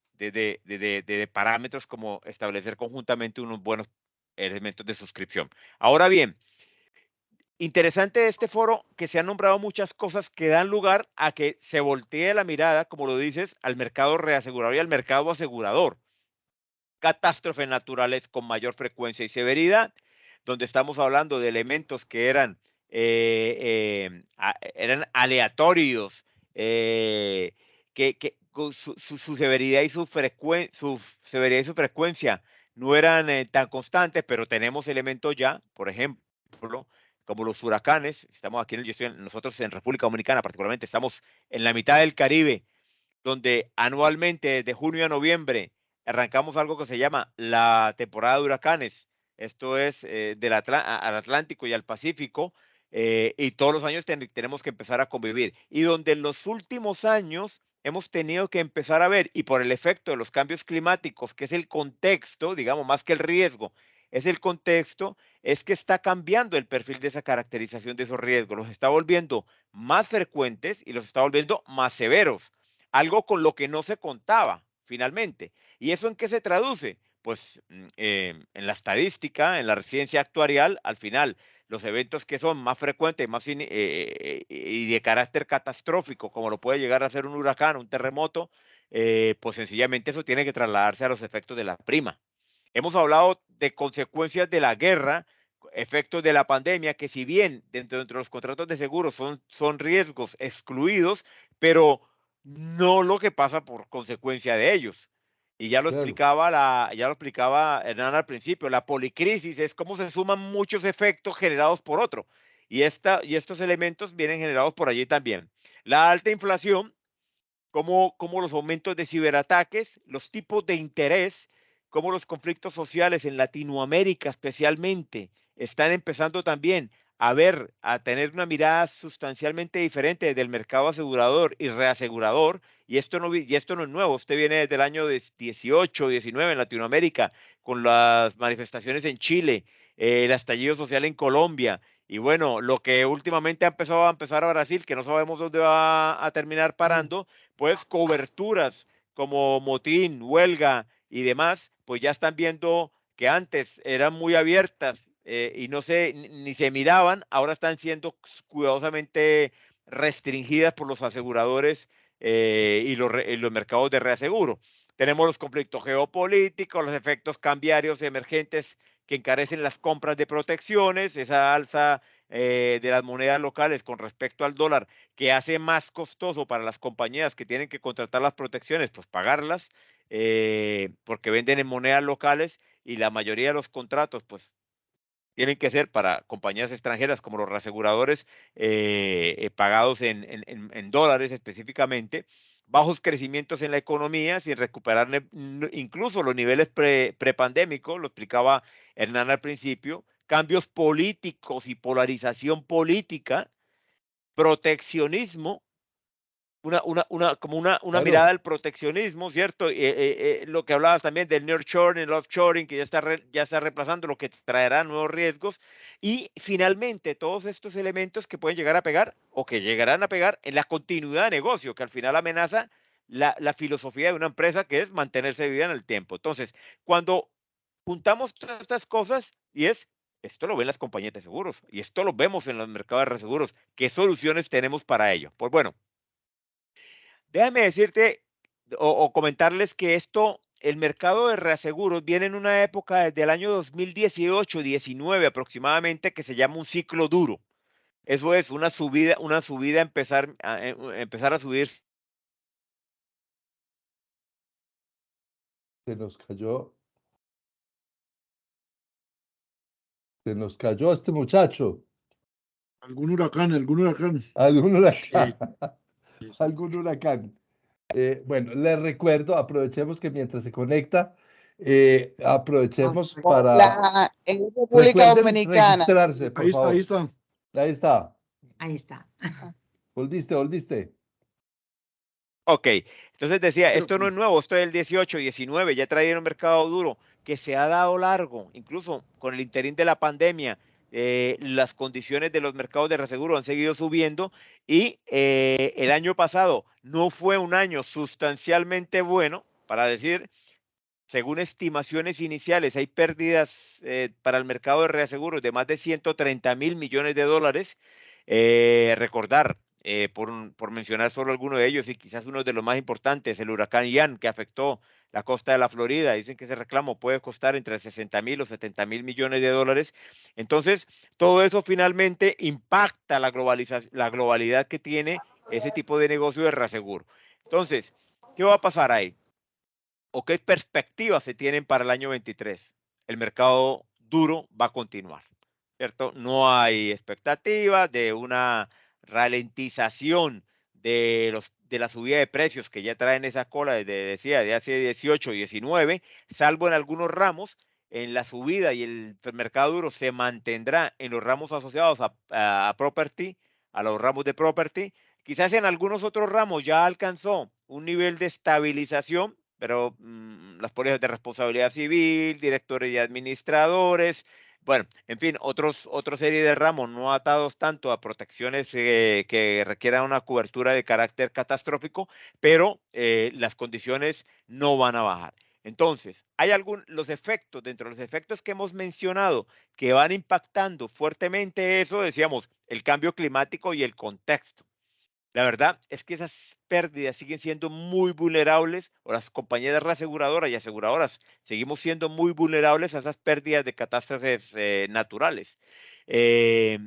parámetros como establecer conjuntamente unos buenos elementos de suscripción. Ahora bien, interesante de este foro que se han nombrado muchas cosas que dan lugar a que se voltee la mirada, como lo dices, al mercado reasegurador y al mercado asegurador. Catástrofes naturales con mayor frecuencia y severidad, donde estamos hablando de elementos que eran aleatorios, que su severidad y su frecuencia no eran tan constantes, pero tenemos elementos ya, por ejemplo, como los huracanes. Estamos aquí, nosotros en República Dominicana particularmente, estamos en la mitad del Caribe, donde anualmente de junio a noviembre arrancamos algo que se llama la temporada de huracanes. Esto es al Atlántico y al Pacífico, y todos los años tenemos que empezar a convivir. Y donde en los últimos años hemos tenido que empezar a ver, y por el efecto de los cambios climáticos, que es el contexto, digamos, más que el riesgo, es el contexto, es que está cambiando el perfil de esa caracterización de esos riesgos. Los está volviendo más frecuentes y los está volviendo más severos. Algo con lo que no se contaba finalmente. ¿Y eso en qué se traduce? Pues en la estadística, en la ciencia actuarial, al final, los eventos que son más frecuentes y de carácter catastrófico, como lo puede llegar a ser un huracán, un terremoto, pues sencillamente eso tiene que trasladarse a los efectos de la prima. Hemos hablado de consecuencias de la guerra, efectos de la pandemia, que si bien dentro de los contratos de seguros son riesgos excluidos, pero no lo que pasa por consecuencia de ellos. Y ya lo Claro. explicaba Hernán al principio, la policrisis es cómo se suman muchos efectos generados por otro. Y estos elementos vienen generados por allí también. La alta inflación, como los aumentos de ciberataques, los tipos de interés, como los conflictos sociales en Latinoamérica especialmente están empezando también a tener una mirada sustancialmente diferente del mercado asegurador y reasegurador, y esto no es nuevo. Usted viene desde el año 18, 19 en Latinoamérica, con las manifestaciones en Chile, el estallido social en Colombia, y bueno, lo que últimamente ha empezado a Brasil, que no sabemos dónde va a terminar parando, pues coberturas como motín, huelga y demás, pues ya están viendo que antes eran muy abiertas y no se, ni se miraban, ahora están siendo cuidadosamente restringidas por los aseguradores y los mercados de reaseguro. Tenemos los conflictos geopolíticos, los efectos cambiarios emergentes que encarecen las compras de protecciones, esa alza de las monedas locales con respecto al dólar, que hace más costoso para las compañías que tienen que contratar las protecciones, pues pagarlas, porque venden en monedas locales y la mayoría de los contratos, pues tienen que ser para compañías extranjeras como los reaseguradores pagados en dólares específicamente, bajos crecimientos en la economía sin recuperar incluso los niveles prepandémicos, lo explicaba Hernán al principio, cambios políticos y polarización política, proteccionismo, una Claro. mirada al proteccionismo, ¿cierto? Lo que hablabas también del nearshoring, el offshoring, que ya está reemplazando, lo que traerá nuevos riesgos. Y finalmente, todos estos elementos que pueden llegar a pegar o que llegarán a pegar en la continuidad de negocio, que al final amenaza la filosofía de una empresa, que es mantenerse viva en el tiempo. Entonces, cuando juntamos todas estas cosas, esto lo ven las compañías de seguros y esto lo vemos en los mercados de reaseguros, ¿qué soluciones tenemos para ello? Pues bueno, déjame decirte o comentarles que el mercado de reaseguros viene en una época desde el año 2018-19 aproximadamente, que se llama un ciclo duro. Eso es una subida, empezar a subir. Se nos cayó. Se nos cayó este muchacho. Algún huracán, algún huracán. Algún huracán. Sí. Algún huracán. Bueno, les recuerdo, aprovechemos que mientras se conecta, aprovechemos Por para... En República Recuerden Dominicana. registrarse, por Ahí está, ahí favor. está. Ahí está. Ahí está. Volviste. Ok, entonces decía, Pero, esto no es nuevo, esto es del 18, 19, ya traía un mercado duro que se ha dado largo, incluso con el interín de la pandemia, las condiciones de los mercados de reaseguro han seguido subiendo y el año pasado no fue un año sustancialmente bueno, para decir, según estimaciones iniciales, hay pérdidas para el mercado de reaseguros de más de 130.000 millones de dólares. Recordar, por mencionar solo alguno de ellos y quizás uno de los más importantes, el huracán Ian, que afectó la costa de la Florida. Dicen que ese reclamo puede costar entre 60.000 o 70.000 millones de dólares. Entonces, todo eso finalmente impacta la globalidad que tiene ese tipo de negocio de reaseguro. Entonces, ¿qué va a pasar ahí? ¿O qué perspectivas se tienen para el año 23? El mercado duro va a continuar, ¿cierto? No hay expectativas de una ralentización de la subida de precios que ya traen esa cola de hace 18, 19, salvo en algunos ramos. En la subida y el mercado duro se mantendrá en los ramos asociados a property, a los ramos de property. Quizás en algunos otros ramos ya alcanzó un nivel de estabilización, pero las pólizas de responsabilidad civil, directores y administradores, bueno, en fin, otra serie de ramos no atados tanto a protecciones que requieran una cobertura de carácter catastrófico, pero las condiciones no van a bajar. Entonces, hay los efectos, dentro de los efectos que hemos mencionado, que van impactando fuertemente eso, decíamos, el cambio climático y el contexto. La verdad es que esas pérdidas siguen siendo muy vulnerables, o las compañías reaseguradoras y aseguradoras seguimos siendo muy vulnerables a esas pérdidas de catástrofes naturales. Eh,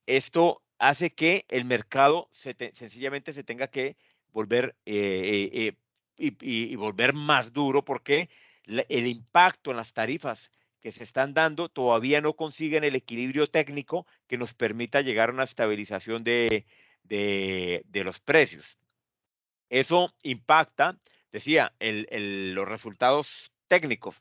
Esto hace que el mercado sencillamente se tenga que volver y volver más duro porque el impacto en las tarifas que se están dando todavía no consiguen el equilibrio técnico que nos permita llegar a una estabilización de los precios. Eso impacta, decía, los resultados técnicos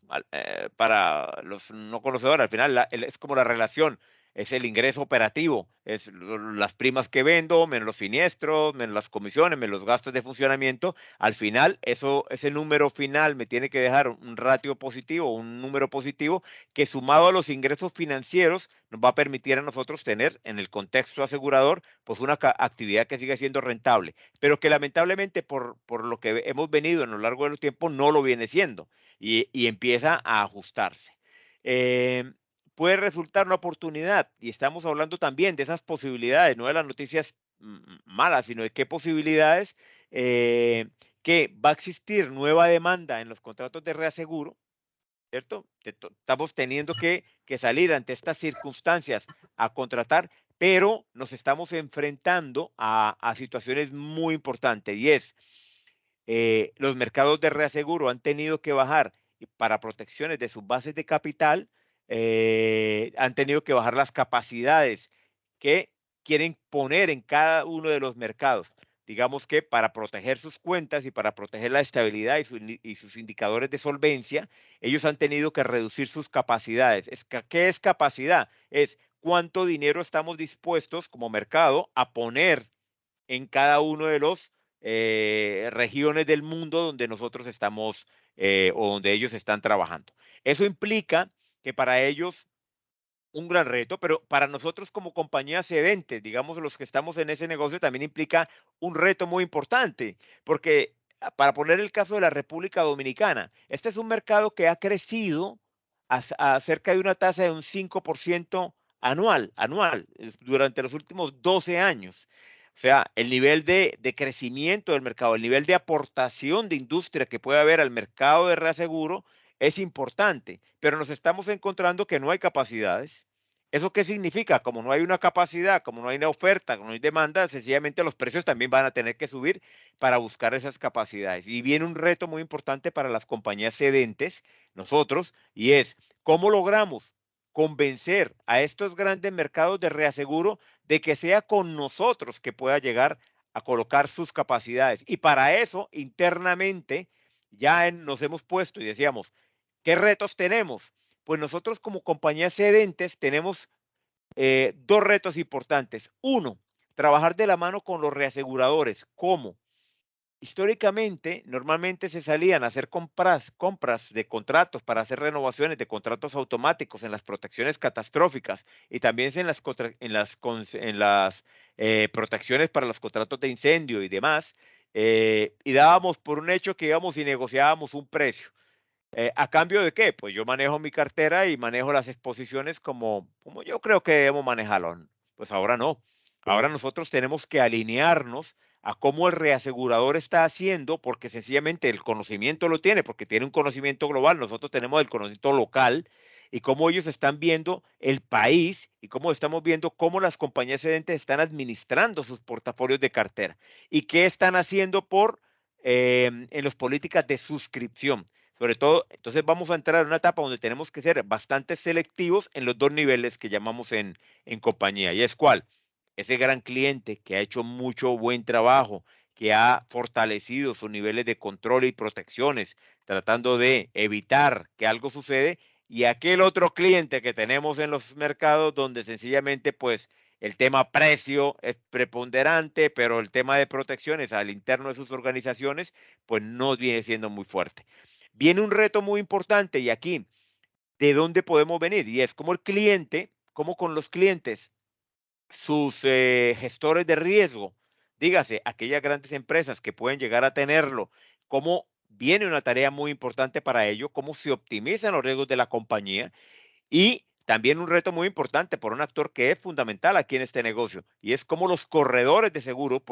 para los no conocedores. Al final es como la relación, es el ingreso operativo, es las primas que vendo, menos los siniestros, menos las comisiones, menos los gastos de funcionamiento. Al final, ese número final me tiene que dejar un ratio positivo, un número positivo, que sumado a los ingresos financieros nos va a permitir a nosotros tener en el contexto asegurador pues una actividad que siga siendo rentable, pero que lamentablemente por lo que hemos venido en lo largo de los tiempos no lo viene siendo y empieza a ajustarse. Puede resultar una oportunidad y estamos hablando también de esas posibilidades, no de las noticias malas, sino de qué posibilidades que va a existir nueva demanda en los contratos de reaseguro, ¿cierto? Estamos teniendo que salir ante estas circunstancias a contratar, pero nos estamos enfrentando a situaciones muy importantes y es, los mercados de reaseguro han tenido que bajar para protecciones de sus bases de capital, han tenido que bajar las capacidades que quieren poner en cada uno de los mercados. Digamos que para proteger sus cuentas y para proteger la estabilidad y sus indicadores de solvencia, ellos han tenido que reducir sus capacidades. ¿Qué es capacidad? Es cuánto dinero estamos dispuestos como mercado a poner en cada uno de los regiones del mundo donde nosotros estamos o donde ellos están trabajando. Eso implica que para ellos un gran reto, pero para nosotros como compañías cedentes, digamos los que estamos en ese negocio, también implica un reto muy importante, porque para poner el caso de la República Dominicana, este es un mercado que ha crecido a cerca de una tasa de un 5% anual, durante los últimos 12 años. O sea, el nivel de crecimiento del mercado, el nivel de aportación de industria que puede haber al mercado de reaseguro es importante, pero nos estamos encontrando que no hay capacidades. ¿Eso qué significa? Como no hay una capacidad, como no hay una oferta, como no hay demanda, sencillamente los precios también van a tener que subir para buscar esas capacidades. Y viene un reto muy importante para las compañías cedentes, nosotros, y es cómo logramos convencer a estos grandes mercados de reaseguro de que sea con nosotros que pueda llegar a colocar sus capacidades. Y para eso, internamente, nos hemos puesto y decíamos, ¿qué retos tenemos? Pues nosotros como compañías cedentes tenemos dos retos importantes. Uno, trabajar de la mano con los reaseguradores. ¿Cómo? Históricamente, normalmente se salían a hacer compras de contratos para hacer renovaciones de contratos automáticos en las protecciones catastróficas y también en las protecciones para los contratos de incendio y demás, y dábamos por un hecho que íbamos y negociábamos un precio. ¿A cambio de qué? Pues yo manejo mi cartera y manejo las exposiciones como yo creo que debemos manejarlo. Pues ahora no. Ahora nosotros tenemos que alinearnos a cómo el reasegurador está haciendo, porque sencillamente el conocimiento lo tiene, porque tiene un conocimiento global, nosotros tenemos el conocimiento local, y cómo ellos están viendo el país y cómo estamos viendo cómo las compañías cedentes están administrando sus portafolios de cartera y qué están haciendo en las políticas de suscripción. Sobre todo, entonces vamos a entrar en una etapa donde tenemos que ser bastante selectivos en los dos niveles que llamamos en compañía. ¿Y es cuál? Ese gran cliente que ha hecho mucho buen trabajo, que ha fortalecido sus niveles de control y protecciones, tratando de evitar que algo sucede, y aquel otro cliente que tenemos en los mercados donde sencillamente pues el tema precio es preponderante, pero el tema de protecciones al interno de sus organizaciones pues no viene siendo muy fuerte. Viene un reto muy importante y aquí, ¿de dónde podemos venir? Y es como el cliente, como con los clientes, sus gestores de riesgo, dígase, aquellas grandes empresas que pueden llegar a tenerlo, cómo viene una tarea muy importante para ello, cómo se optimizan los riesgos de la compañía y también un reto muy importante por un actor que es fundamental aquí en este negocio y es como los corredores de seguro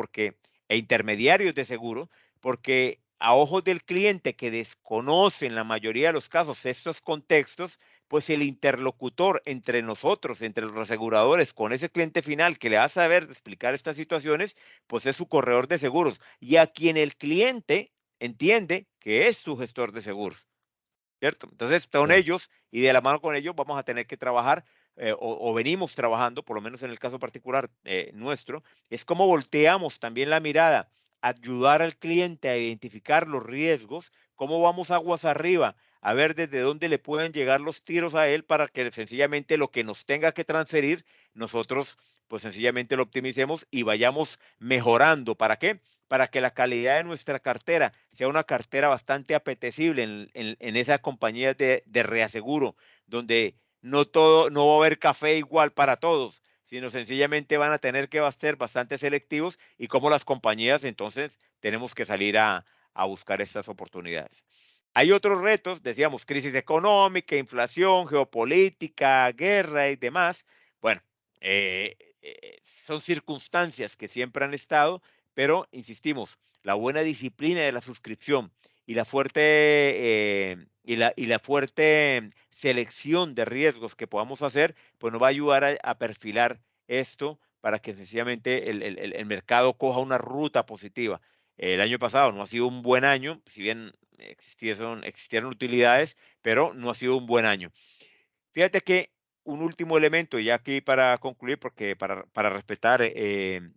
e intermediarios de seguro, porque a ojos del cliente que desconoce en la mayoría de los casos estos contextos, pues el interlocutor entre nosotros, entre los aseguradores, con ese cliente final que le va a saber explicar estas situaciones, pues es su corredor de seguros y a quien el cliente entiende que es su gestor de seguros. ¿Cierto? Entonces, son ellos y de la mano con ellos vamos a tener que trabajar o venimos trabajando, por lo menos en el caso particular nuestro, es cómo volteamos también la mirada, ayudar al cliente a identificar los riesgos, cómo vamos aguas arriba, a ver desde dónde le pueden llegar los tiros a él para que sencillamente lo que nos tenga que transferir, nosotros pues sencillamente lo optimicemos y vayamos mejorando. ¿Para qué? Para que la calidad de nuestra cartera sea una cartera bastante apetecible en esas compañías de reaseguro, donde no va a haber café igual para todos, sino sencillamente van a tener que ser bastante selectivos y como las compañías entonces tenemos que salir a buscar estas oportunidades. Hay otros retos, decíamos, crisis económica, inflación, geopolítica, guerra y demás. Bueno, son circunstancias que siempre han estado, pero insistimos, la buena disciplina de la suscripción y la fuerte selección de riesgos que podamos hacer, pues nos va a ayudar a perfilar esto para que sencillamente el mercado coja una ruta positiva. El año pasado no ha sido un buen año, si bien existieron utilidades, pero no ha sido un buen año. Fíjate que un último elemento, ya aquí para concluir, porque para respetar el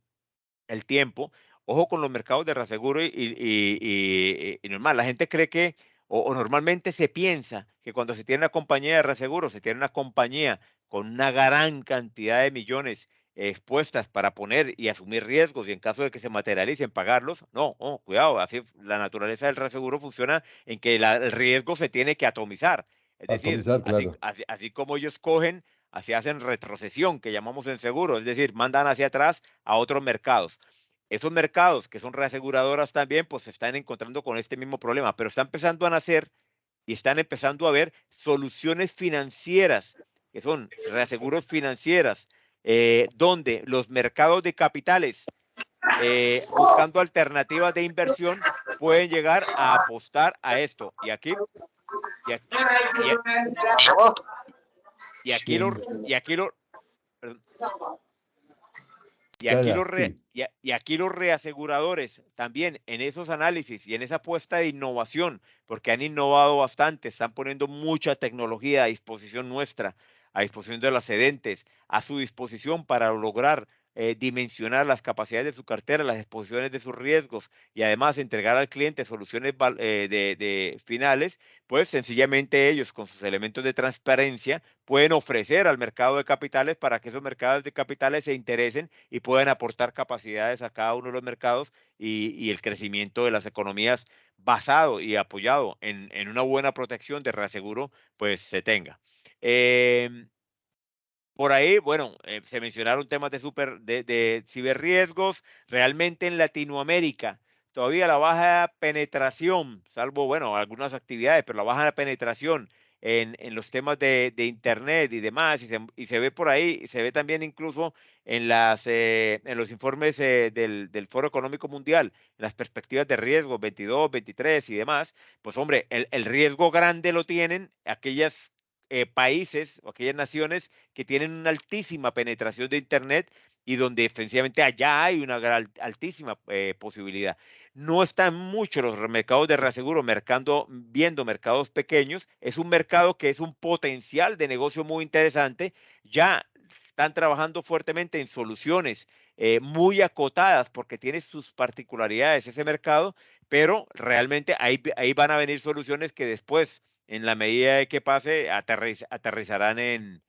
tiempo, ojo con los mercados de reaseguro y normal. La gente cree que, o normalmente se piensa que cuando se tiene una compañía de reaseguro, se tiene una compañía con una gran cantidad de millones expuestas para poner y asumir riesgos y en caso de que se materialicen pagarlos. No, cuidado, así la naturaleza del reaseguro funciona en que el riesgo se tiene que atomizar. Es decir, Atomizar, claro. así como ellos cogen, así hacen retrocesión, que llamamos en seguro, es decir, mandan hacia atrás a otros mercados. Esos mercados que son reaseguradoras también, pues se están encontrando con este mismo problema, pero está empezando a nacer y están empezando a ver soluciones financieras, que son reaseguros financieras, donde los mercados de capitales, buscando alternativas de inversión, pueden llegar a apostar a esto. Y aquí los reaseguradores también en esos análisis y en esa apuesta de innovación, porque han innovado bastante, están poniendo mucha tecnología a disposición nuestra, a disposición de las cedentes, a su disposición para lograr dimensionar las capacidades de su cartera, las exposiciones de sus riesgos y además entregar al cliente soluciones de finales, pues sencillamente ellos con sus elementos de transparencia pueden ofrecer al mercado de capitales para que esos mercados de capitales se interesen y puedan aportar capacidades a cada uno de los mercados y el crecimiento de las economías basado y apoyado en una buena protección de reaseguro, pues se tenga. Por ahí, bueno, se mencionaron temas de ciberriesgos. Realmente en Latinoamérica, todavía la baja penetración, salvo, bueno, algunas actividades, pero la baja penetración en los temas de Internet y demás, y se ve por ahí, se ve también incluso en los informes del Foro Económico Mundial, las perspectivas de riesgo 22, 23 y demás, pues hombre, el riesgo grande lo tienen aquellas países o aquellas naciones que tienen una altísima penetración de Internet y donde efectivamente allá hay una altísima posibilidad. No están muchos los mercados de reaseguro viendo mercados pequeños. Es un mercado que es un potencial de negocio muy interesante. Ya están trabajando fuertemente en soluciones muy acotadas porque tiene sus particularidades ese mercado, pero realmente ahí van a venir soluciones que después, en la medida de que pase, aterrizarán en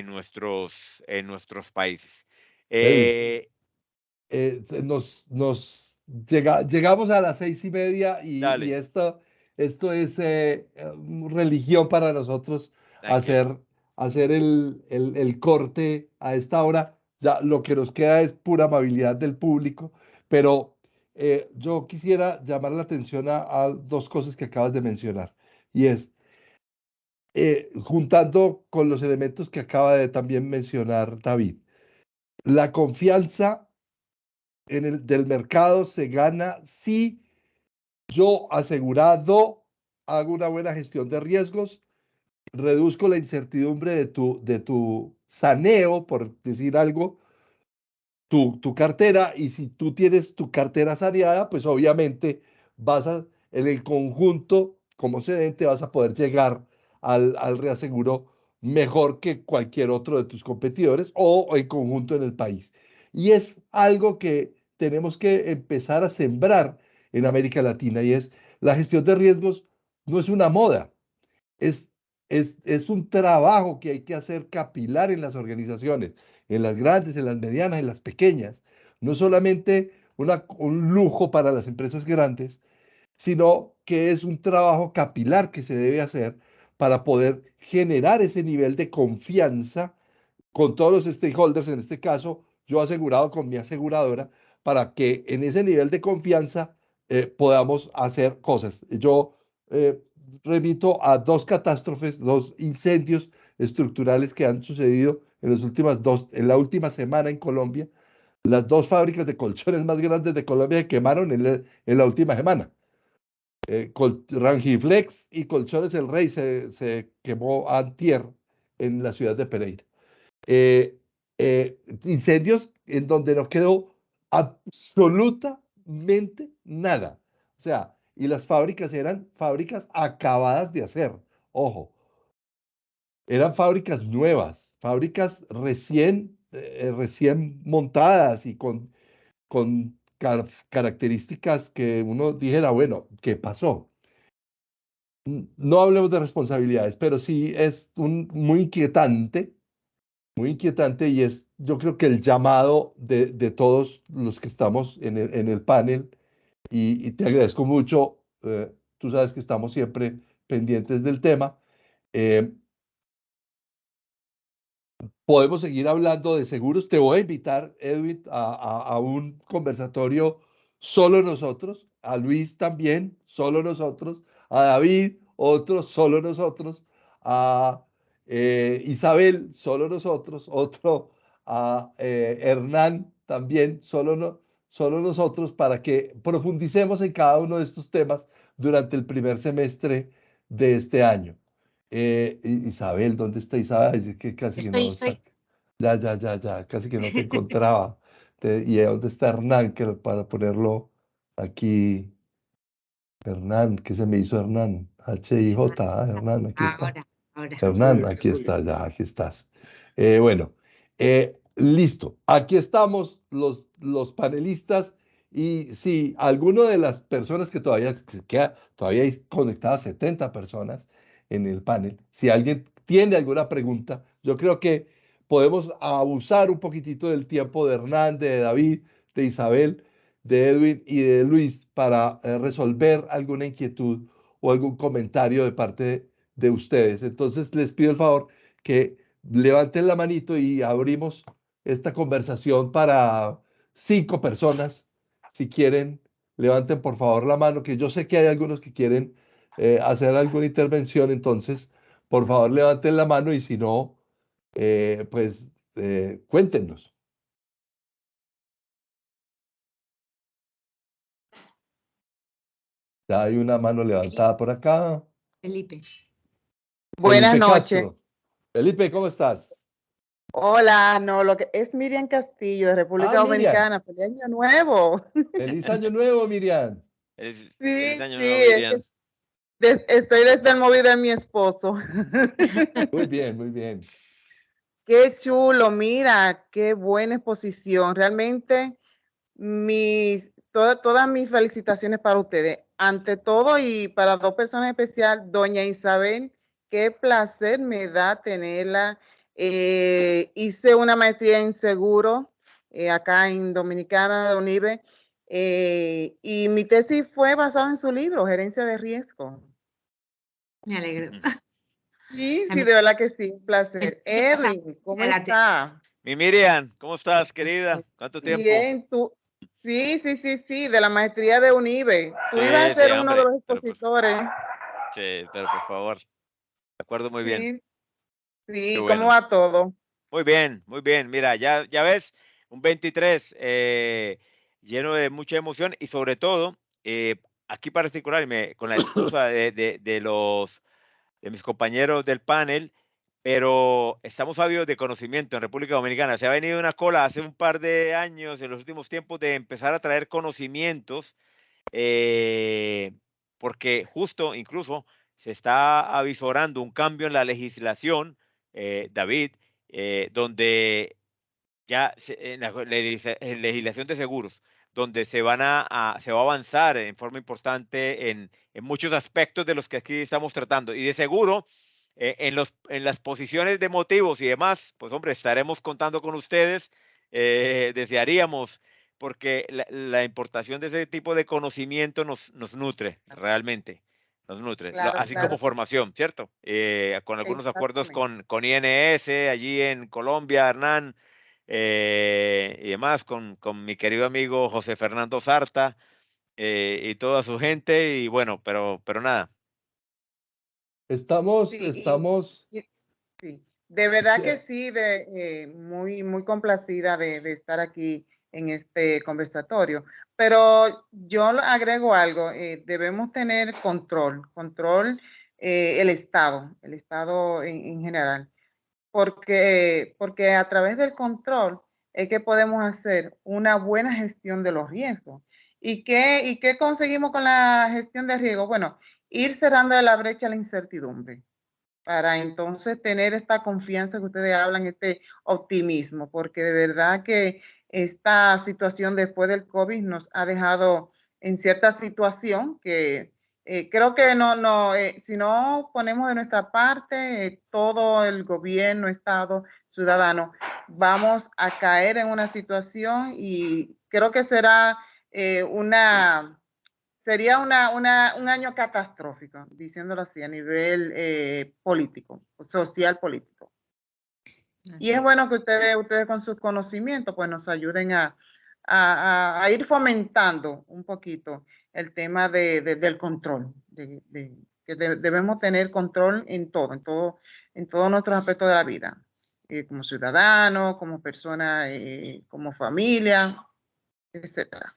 nuestros países. Edwin, llegamos a las 6:30 y Dale, esto es religión para nosotros tranquilo. hacer el corte a esta hora. Ya lo que nos queda es pura amabilidad del público, pero yo quisiera llamar la atención a dos cosas que acabas de mencionar, y es, juntando con los elementos que acaba de también mencionar David, la confianza del mercado se gana si yo asegurado hago una buena gestión de riesgos, reduzco la incertidumbre de tu saneo, por decir algo, tu cartera, y si tú tienes tu cartera saneada, pues obviamente en el conjunto, como cedente, vas a poder llegar al reaseguro mejor que cualquier otro de tus competidores o en conjunto en el país. Y es algo que tenemos que empezar a sembrar en América Latina, y es la gestión de riesgos. No es una moda, es, es un trabajo que hay que hacer capilar en las organizaciones, en las grandes, en las medianas, en las pequeñas. No solamente un lujo para las empresas grandes, sino que es un trabajo capilar que se debe hacer para poder generar ese nivel de confianza con todos los stakeholders, en este caso yo asegurado con mi aseguradora, para que en ese nivel de confianza podamos hacer cosas. Yo eh, remito a dos catástrofes, dos incendios estructurales que han sucedido en la última semana en Colombia. Las dos fábricas de colchones más grandes de Colombia se quemaron en la última semana. Rangiflex y Colchones El Rey se quemó antier en la ciudad de Pereira. eh, Incendios en donde no quedó absolutamente nada. O sea, y las fábricas eran fábricas acabadas de hacer. Ojo, eran fábricas nuevas, fábricas recién montadas y con características que uno dijera, bueno, ¿qué pasó? No hablemos de responsabilidades, pero sí es muy inquietante, y es, yo creo que el llamado de todos los que estamos en el panel, y te agradezco mucho, tú sabes que estamos siempre pendientes del tema. eh, Podemos seguir hablando de seguros. Te voy a invitar, Edwin, a un conversatorio solo nosotros, a Luis también, solo nosotros, a David, otro, solo nosotros, a Isabel, solo nosotros, otro, a Hernán también, solo nosotros, para que profundicemos en cada uno de estos temas durante el primer semestre de este año. Isabel, ¿dónde está Isabel? Es que casi que no lo Estoy. saca. Ya, casi que no te encontraba. ¿Y dónde está Hernán? Para ponerlo aquí, Hernán, ¿qué se me hizo Hernán? H-I-J, Hernán, aquí está. Ahora. Hernán, Estoy aquí, aquí estoy. está, ya, aquí estás. Bueno, Listo, aquí estamos los panelistas y si alguno de las personas que todavía se queda, todavía hay conectadas 70 personas en el panel, si alguien tiene alguna pregunta, yo creo que podemos abusar un poquitito del tiempo de Hernán, de David, de Isabel, de Edwin y de Luis para resolver alguna inquietud o algún comentario de parte de ustedes. Entonces les pido el favor que levanten la manito y abrimos esta conversación para 5 personas. Si quieren, levanten por favor la mano, que yo sé que hay algunos que quieren hacer alguna intervención, entonces, por favor, levanten la mano y si no, pues cuéntenos. Ya hay una mano levantada por acá. Felipe. Buenas Felipe Castro. noches. Felipe, ¿cómo estás? Hola, no, lo que es Miriam Castillo de República Miriam. Dominicana. ¡Feliz Año Nuevo! Feliz año nuevo, Miriam. Feliz Sí, año sí, nuevo, es Miriam. que estoy desde el móvil de mi esposo. Muy bien, muy bien. Qué chulo, mira, qué buena exposición. Realmente, todas mis felicitaciones para ustedes. Ante todo y para 2 personas especial, doña Isabel, qué placer me da tenerla. Hice una maestría en seguro acá en Dominicana de UNIBE y mi tesis fue basada en su libro, Gerencia de Riesgo. Me alegro. Sí, de verdad que sí, un placer. ¿Qué pasa? Edwin, ¿cómo La tesis. está? Mi Miriam, ¿cómo estás, querida? ¿Cuánto tiempo? Bien, tú. Sí, de la maestría de UNIBE. Tú ibas a Sí, ser uno hombre, de los expositores. sí, pero por favor, de acuerdo muy bien. Sí, Qué sí, ¿cómo bueno. va todo? Muy bien, muy bien. Mira, ya ves, un 23 lleno de mucha emoción y sobre todo, aquí particular, con la excusa de mis compañeros del panel, pero estamos ávidos de conocimiento en República Dominicana. Se ha venido una cola hace un par de años, en los últimos tiempos, de empezar a traer conocimientos, porque justo, incluso, se está avisorando un cambio en la legislación, David, donde ya en la legislación de seguros, donde se va a avanzar en forma importante en muchos aspectos de los que aquí estamos tratando. Y de seguro, en las posiciones de motivos y demás, pues hombre, estaremos contando con ustedes, desearíamos, porque la importación de ese tipo de conocimiento nos nutre realmente. Nos nutre, Claro, así claro como que sí, formación, ¿cierto? Con algunos acuerdos exactamente. con INS allí en Colombia, Hernán, y demás, con mi querido amigo José Fernando Sarta y toda su gente, y bueno, pero nada. Estamos, Sí, estamos. sí, de verdad que eh, sí, muy, muy complacida de estar aquí en este conversatorio. Pero yo agrego algo, debemos tener control, el Estado en general. Porque a través del control es que podemos hacer una buena gestión de los riesgos. ¿Y qué conseguimos con la gestión de riesgos? Bueno, ir cerrando la brecha a la incertidumbre para entonces tener esta confianza que ustedes hablan, este optimismo, porque de verdad que esta situación después del COVID nos ha dejado en cierta situación que creo que si no ponemos de nuestra parte, todo el gobierno, Estado, ciudadano, vamos a caer en una situación y creo que sería un año catastrófico, diciéndolo así, a nivel político, social político. Y es bueno que ustedes con sus conocimientos pues nos ayuden a ir fomentando un poquito el tema del control, que debemos tener control en todos nuestros aspectos de la vida, como ciudadanos, como persona, como familia, etcétera.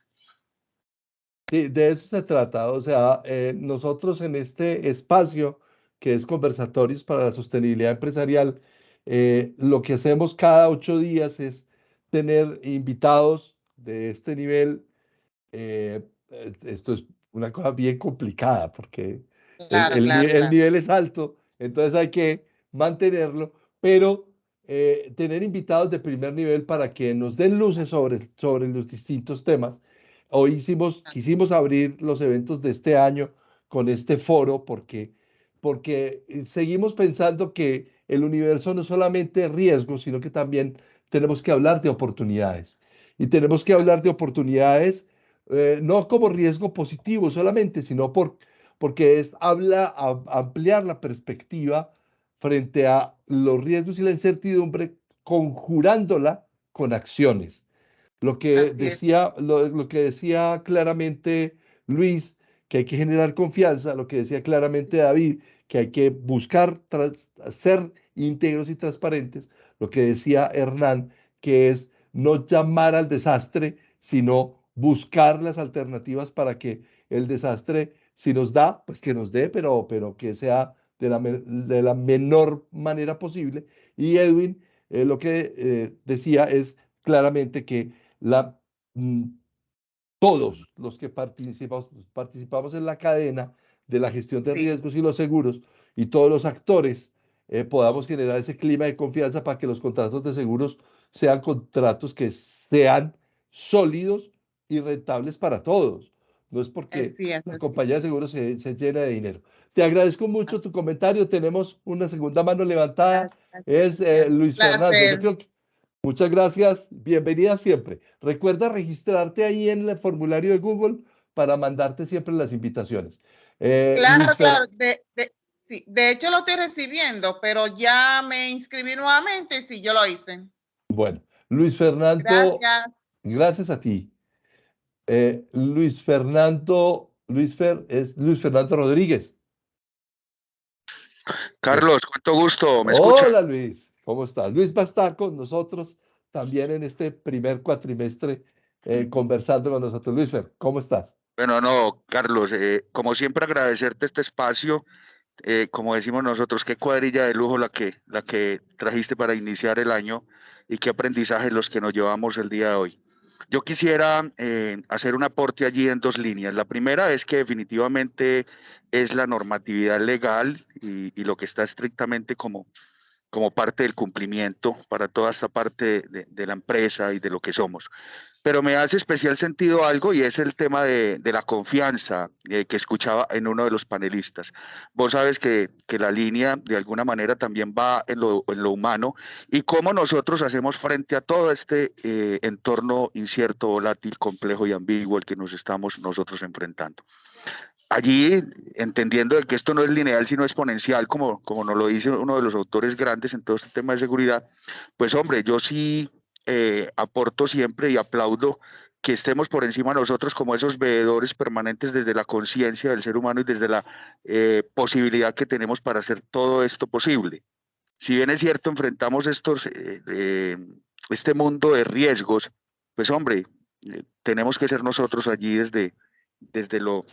Sí, de eso se trata. O sea, nosotros en este espacio que es Conversatorios para la Sostenibilidad Empresarial, lo que hacemos cada 8 días es tener invitados de este nivel. Esto es una cosa bien complicada porque Claro, el claro. nivel es alto, entonces hay que mantenerlo, pero tener invitados de primer nivel para que nos den luces sobre los distintos temas. Hoy quisimos abrir los eventos de este año con este foro porque seguimos pensando que el universo no es solamente riesgos, sino que también tenemos que hablar de oportunidades. Y tenemos que hablar de oportunidades no como riesgo positivo solamente, sino porque ampliar la perspectiva frente a los riesgos y la incertidumbre, conjurándola con acciones. Lo que decía claramente Luis, que hay que generar confianza, lo que decía claramente David, que hay que buscar ser íntegros y transparentes, lo que decía Hernán, que es no llamar al desastre, sino buscar las alternativas para que el desastre, si nos da, pues que nos dé, pero que sea de la menor manera posible. Y Edwin lo que decía es claramente que la, mm, todos los que participamos en la cadena de la gestión de Sí, riesgos y los seguros y todos los actores podamos generar ese clima de confianza para que los contratos de seguros sean contratos que sean sólidos y rentables para todos. No es porque así es, la así compañía de seguros se llene de dinero. Te agradezco mucho tu comentario. Tenemos una segunda mano levantada. Es es. Luis Fernando. Yo Placer. creo que muchas gracias, bienvenida siempre. Recuerda registrarte ahí en el formulario de Google para mandarte siempre las invitaciones. Claro, claro. Sí, de hecho lo estoy recibiendo, pero ya me inscribí nuevamente y sí, yo lo hice. Bueno, Luis Fernando, Gracias. gracias a ti. Luis Fernando Rodríguez. Carlos, cuánto gusto, ¿me Hola escucha? Luis, ¿cómo estás? Luis va a estar con nosotros también en este primer cuatrimestre conversando con nosotros. Luis Fer, ¿cómo estás? Bueno, no, Carlos, como siempre agradecerte este espacio, como decimos nosotros, qué cuadrilla de lujo la que trajiste para iniciar el año y qué aprendizaje los que nos llevamos el día de hoy. Yo quisiera hacer un aporte allí en dos líneas. La primera es que definitivamente es la normatividad legal y lo que está estrictamente como parte del cumplimiento para toda esta parte de la empresa y de lo que somos. Pero me hace especial sentido algo y es el tema de la confianza que escuchaba en uno de los panelistas. Vos sabes que la línea de alguna manera también va en lo humano y cómo nosotros hacemos frente a todo este entorno incierto, volátil, complejo y ambiguo al que nos estamos nosotros enfrentando. Allí, entendiendo de que esto no es lineal, sino exponencial, como nos lo dice uno de los autores grandes en todo este tema de seguridad, pues hombre, yo sí aporto siempre y aplaudo que estemos por encima nosotros como esos veedores permanentes desde la conciencia del ser humano y desde la posibilidad que tenemos para hacer todo esto posible. Si bien es cierto, enfrentamos este mundo de riesgos, pues hombre, tenemos que ser nosotros allí desde lo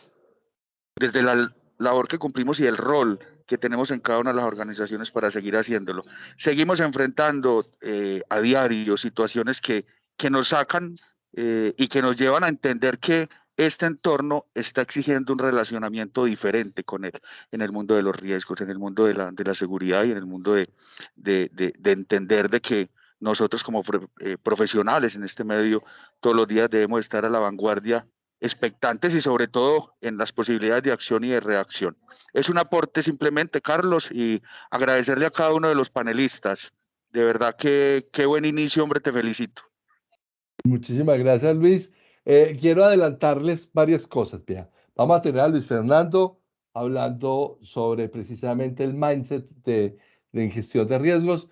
desde la labor que cumplimos y el rol que tenemos en cada una de las organizaciones para seguir haciéndolo. Seguimos enfrentando a diario situaciones que nos sacan y que nos llevan a entender que este entorno está exigiendo un relacionamiento diferente con él, en el mundo de los riesgos, en el mundo de la seguridad y en el mundo de entender de que nosotros como profesionales en este medio todos los días debemos estar a la vanguardia expectantes y sobre todo en las posibilidades de acción y de reacción. Es un aporte simplemente, Carlos, y agradecerle a cada uno de los panelistas. De verdad que qué buen inicio, hombre, te felicito. Muchísimas gracias, Luis. Quiero adelantarles varias cosas. Vea. Vamos a tener a Luis Fernando hablando sobre precisamente el mindset de gestión de riesgos.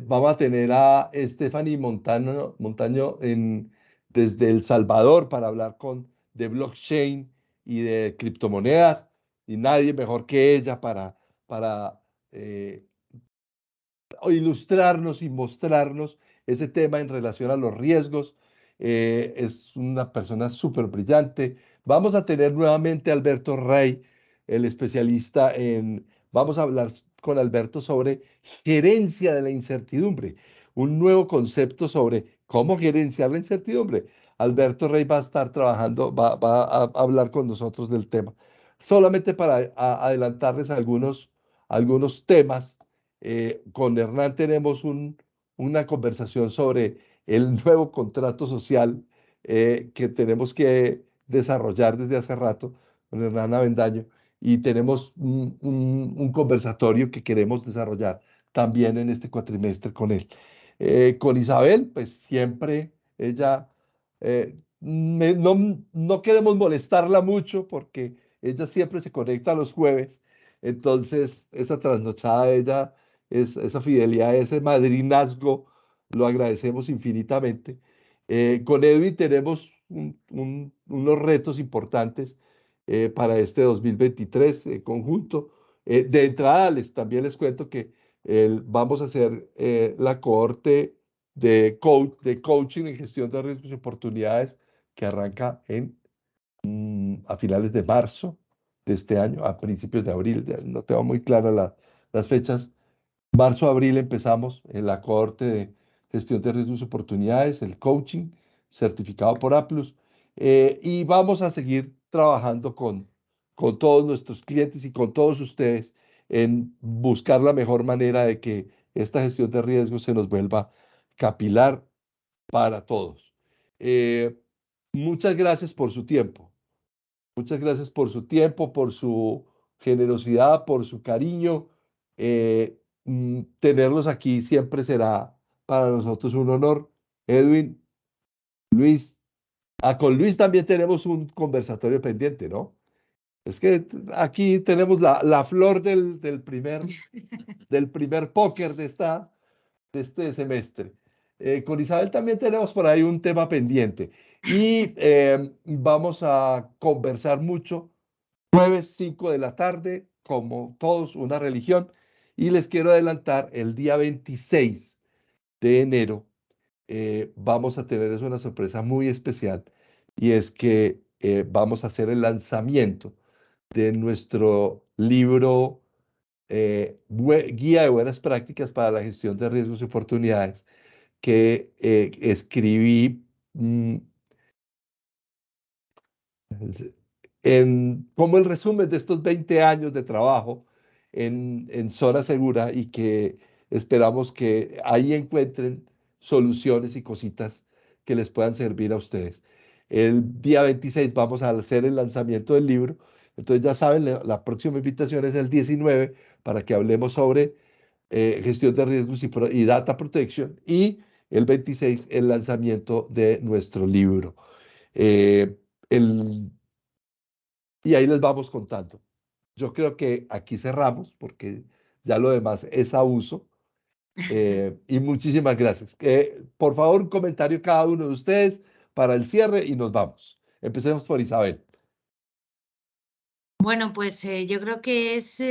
Vamos a tener a Stephanie Montaño desde El Salvador para hablar de blockchain y de criptomonedas. Y nadie mejor que ella para ilustrarnos y mostrarnos ese tema en relación a los riesgos. Es una persona súper brillante. Vamos a tener nuevamente a Alberto Rey, el especialista vamos a hablar con Alberto sobre gerencia de la incertidumbre, un nuevo concepto sobre cómo gerenciar la incertidumbre. Alberto Rey va a estar trabajando, va a hablar con nosotros del tema. Solamente para adelantarles algunos temas Con Hernán tenemos una conversación sobre el nuevo contrato social que tenemos que desarrollar desde hace rato con Hernán Avendaño, y tenemos un conversatorio que queremos desarrollar también en este cuatrimestre con él. Con Isabel, pues siempre ella, no queremos molestarla mucho porque ella siempre se conecta los jueves, entonces esa trasnochada de ella, esa fidelidad, ese madrinazgo, lo agradecemos infinitamente. Con Edwin tenemos unos retos importantes para este 2023 conjunto. De entrada, también les cuento que vamos a hacer la cohorte de coaching en gestión de riesgos y oportunidades que arranca a finales de marzo de este año, a principios de abril. No tengo muy claras las fechas. Marzo, abril empezamos en la cohorte de gestión de riesgos y oportunidades, el coaching certificado por Aplus, y vamos a seguir trabajando con todos nuestros clientes y con todos ustedes en buscar la mejor manera de que esta gestión de riesgos se nos vuelva capilar para todos. Muchas gracias por su tiempo. Muchas gracias por su tiempo, por su generosidad, por su cariño. Tenerlos aquí siempre será para nosotros un honor. Edwin, Luis, con Luis también tenemos un conversatorio pendiente, ¿no? Es que aquí tenemos la flor del primer póker de este semestre. Con Isabel también tenemos por ahí un tema pendiente y vamos a conversar mucho. Jueves 5 de la tarde, como todos, una religión. Y les quiero adelantar, el día 26 de enero vamos a tener una sorpresa muy especial, y es que vamos a hacer el lanzamiento de nuestro libro Guía de Buenas Prácticas para la Gestión de Riesgos y Oportunidades, que escribí como el resumen de estos 20 años de trabajo en Zona Segura, y que esperamos que ahí encuentren soluciones y cositas que les puedan servir a ustedes. El día 26 vamos a hacer el lanzamiento del libro, entonces ya saben, la próxima invitación es el 19 para que hablemos sobre gestión de riesgos y data protection, y el 26 el lanzamiento de nuestro libro. Eh, el y ahí les vamos contando. Yo creo que aquí cerramos porque ya lo demás es abuso. Y muchísimas gracias. Por favor, un comentario cada uno de ustedes para el cierre y nos vamos. Empecemos por Isabel. Bueno, pues yo creo que es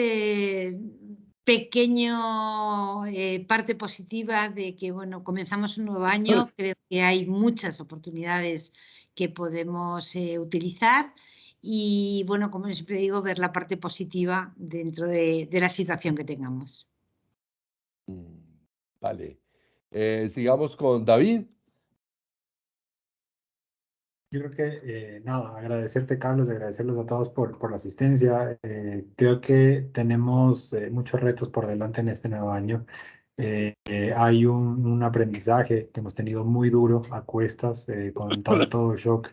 pequeño parte positiva de que, bueno, comenzamos un nuevo año. Creo que hay muchas oportunidades que podemos utilizar y, bueno, como siempre digo, ver la parte positiva dentro de la situación que tengamos. Vale. Sigamos con David. Yo creo que, nada, agradecerte, Carlos, agradecerlos a todos por la asistencia. Creo que tenemos muchos retos por delante en este nuevo año. Hay un aprendizaje que hemos tenido muy duro a cuestas, con tanto shock.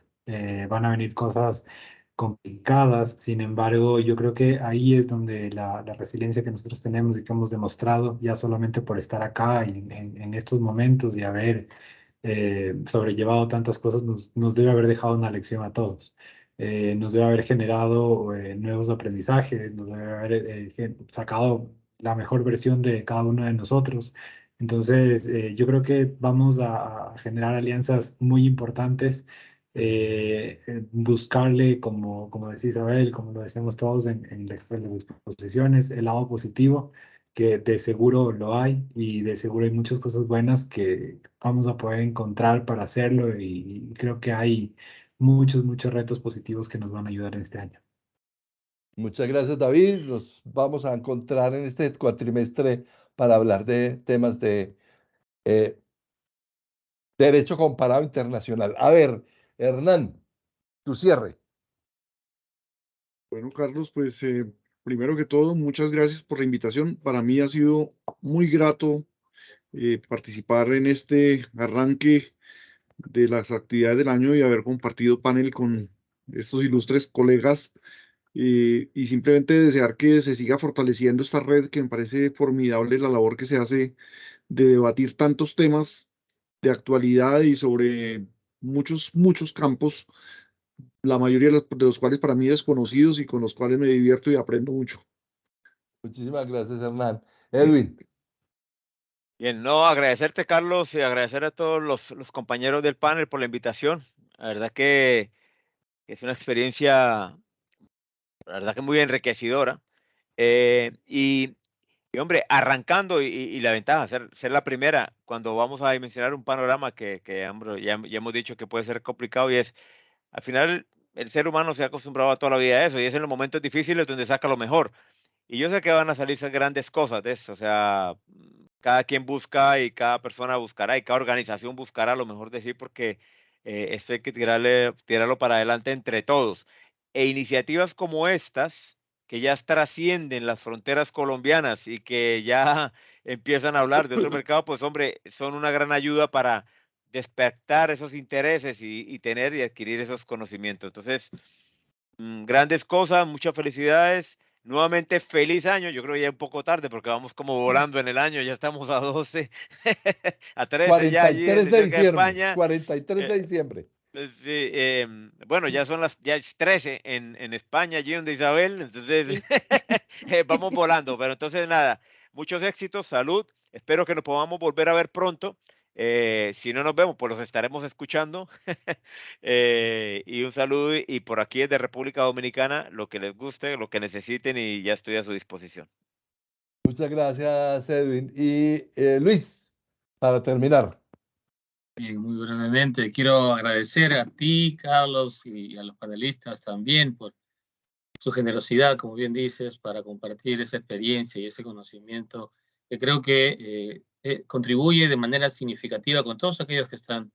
Van a venir cosas complicadas. Sin embargo, yo creo que ahí es donde la resiliencia que nosotros tenemos y que hemos demostrado, ya solamente por estar acá en estos momentos y haber sobrellevado tantas cosas, nos debe haber dejado una lección a todos. Nos debe haber generado nuevos aprendizajes, nos debe haber sacado la mejor versión de cada uno de nosotros. Entonces, yo creo que vamos a generar alianzas muy importantes, buscarle, como decía Isabel, como lo decimos todos en las exposiciones, el lado positivo, que de seguro lo hay, y de seguro hay muchas cosas buenas que vamos a poder encontrar para hacerlo, y creo que hay muchos retos positivos que nos van a ayudar en este año. Muchas gracias, David. Nos vamos a encontrar en este cuatrimestre para hablar de temas de derecho comparado internacional. A ver, Hernán, tu cierre. Bueno, Carlos, pues primero que todo, muchas gracias por la invitación. Para mí ha sido muy grato participar en este arranque de las actividades del año y haber compartido panel con estos ilustres colegas y simplemente desear que se siga fortaleciendo esta red, que me parece formidable la labor que se hace de debatir tantos temas de actualidad y sobre muchos campos, la mayoría de los cuales para mí desconocidos y con los cuales me divierto y aprendo mucho. Muchísimas gracias, Hernán. Edwin. Bien, no, agradecerte, Carlos, y agradecer a todos los compañeros del panel por la invitación. La verdad que es una experiencia, la verdad que muy enriquecedora. Y hombre, arrancando, y la ventaja, ser la primera, cuando vamos a mencionar un panorama que hombre, ya hemos dicho que puede ser complicado, y es, al final, el ser humano se ha acostumbrado a toda la vida a eso, y es en los momentos difíciles donde saca lo mejor. Y yo sé que van a salirse grandes cosas de eso, o sea, cada quien busca y cada persona buscará y cada organización buscará lo mejor de sí, porque esto hay que tirarlo para adelante entre todos. E iniciativas como estas, que ya trascienden las fronteras colombianas y que ya empiezan a hablar de otro mercado, pues hombre, son una gran ayuda para despertar esos intereses y tener y adquirir esos conocimientos. Entonces, grandes cosas, muchas felicidades. Nuevamente, feliz año. Yo creo que ya un poco tarde porque vamos como volando en el año, ya estamos a 12, a 13 ya allí 43 de cerca de diciembre. España. 43 de diciembre. Sí, bueno, ya es 13 en España, allí donde Isabel, entonces vamos volando, pero entonces nada, muchos éxitos, salud, espero que nos podamos volver a ver pronto. Si no nos vemos, pues los estaremos escuchando. Y un saludo, y por aquí desde República Dominicana, lo que les guste, lo que necesiten, y ya estoy a su disposición. Muchas gracias, Edwin. Y Luis, para terminar. Bien, muy brevemente, quiero agradecer a ti, Carlos, y a los panelistas también por su generosidad, como bien dices, para compartir esa experiencia y ese conocimiento que creo que contribuye de manera significativa con todos aquellos que están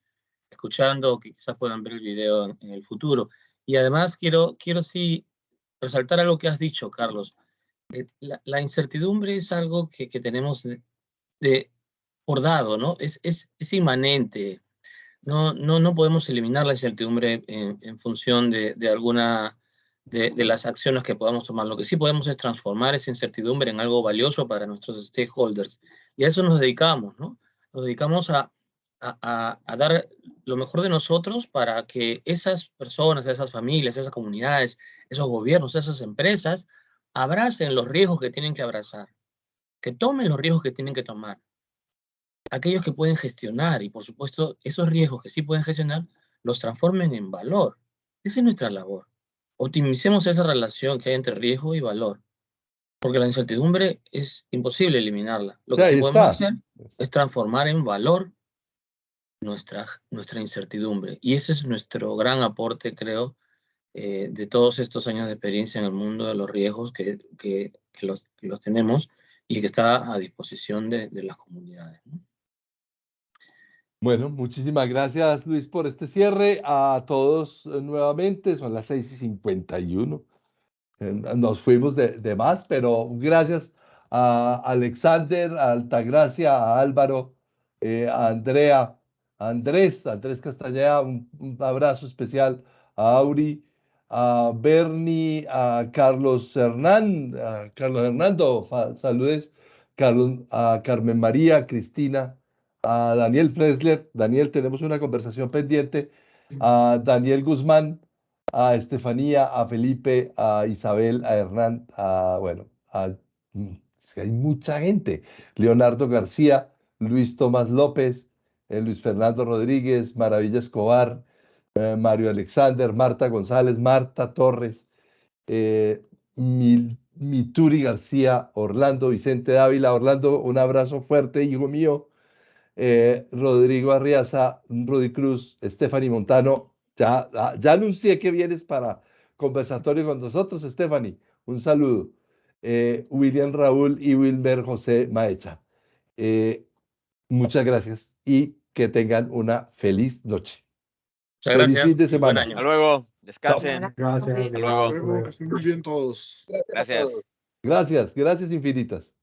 escuchando o que quizás puedan ver el video en el futuro. Y además quiero sí resaltar algo que has dicho, Carlos. La incertidumbre es algo que tenemos por dado, ¿no? Es inmanente. No podemos eliminar la incertidumbre en función de alguna de las acciones que podamos tomar. Lo que sí podemos es transformar esa incertidumbre en algo valioso para nuestros stakeholders. Y a eso nos dedicamos, ¿no? Nos dedicamos a dar lo mejor de nosotros para que esas personas, esas familias, esas comunidades, esos gobiernos, esas empresas abracen los riesgos que tienen que abrazar, que tomen los riesgos que tienen que tomar. Aquellos que pueden gestionar y, por supuesto, esos riesgos que sí pueden gestionar, los transformen en valor. Esa es nuestra labor. Optimicemos esa relación que hay entre riesgo y valor, porque la incertidumbre es imposible eliminarla. Lo que sí podemos hacer es transformar en valor nuestra incertidumbre. Y ese es nuestro gran aporte, creo, de todos estos años de experiencia en el mundo de los riesgos que los tenemos y que está a disposición de las comunidades, ¿no? Bueno, muchísimas gracias, Luis, por este cierre. A todos nuevamente, son las 6:51. Nos fuimos de más, pero gracias a Alexander, a Altagracia, a Álvaro, a Andrea, a Andrés Castañeda, un abrazo especial a Auri, a Bernie, a Carlos Hernando, saludes, Carlos, a Carmen María, a Cristina, a Daniel Fresler. Daniel, tenemos una conversación pendiente, a Daniel Guzmán, a Estefanía, a Felipe, a Isabel, a Hernán, es que hay mucha gente. Leonardo García, Luis Tomás López, Luis Fernando Rodríguez, Maravilla Escobar, Mario Alexander, Marta González, Marta Torres, Mituri García, Orlando Vicente Dávila. Orlando, un abrazo fuerte, hijo mío. Rodrigo Arriaza, Rudy Cruz, Stephanie Montano. Ya anuncié que vienes para conversatorio con nosotros, Stephanie. Un saludo. William Raúl y Wilmer José Maecha. Muchas gracias y que tengan una feliz noche. Muchas Feliz gracias. fin de Buen semana. año. Hasta luego. Descansen. Gracias. Hasta luego. Que estén muy bien todos. Gracias. Gracias, gracias infinitas.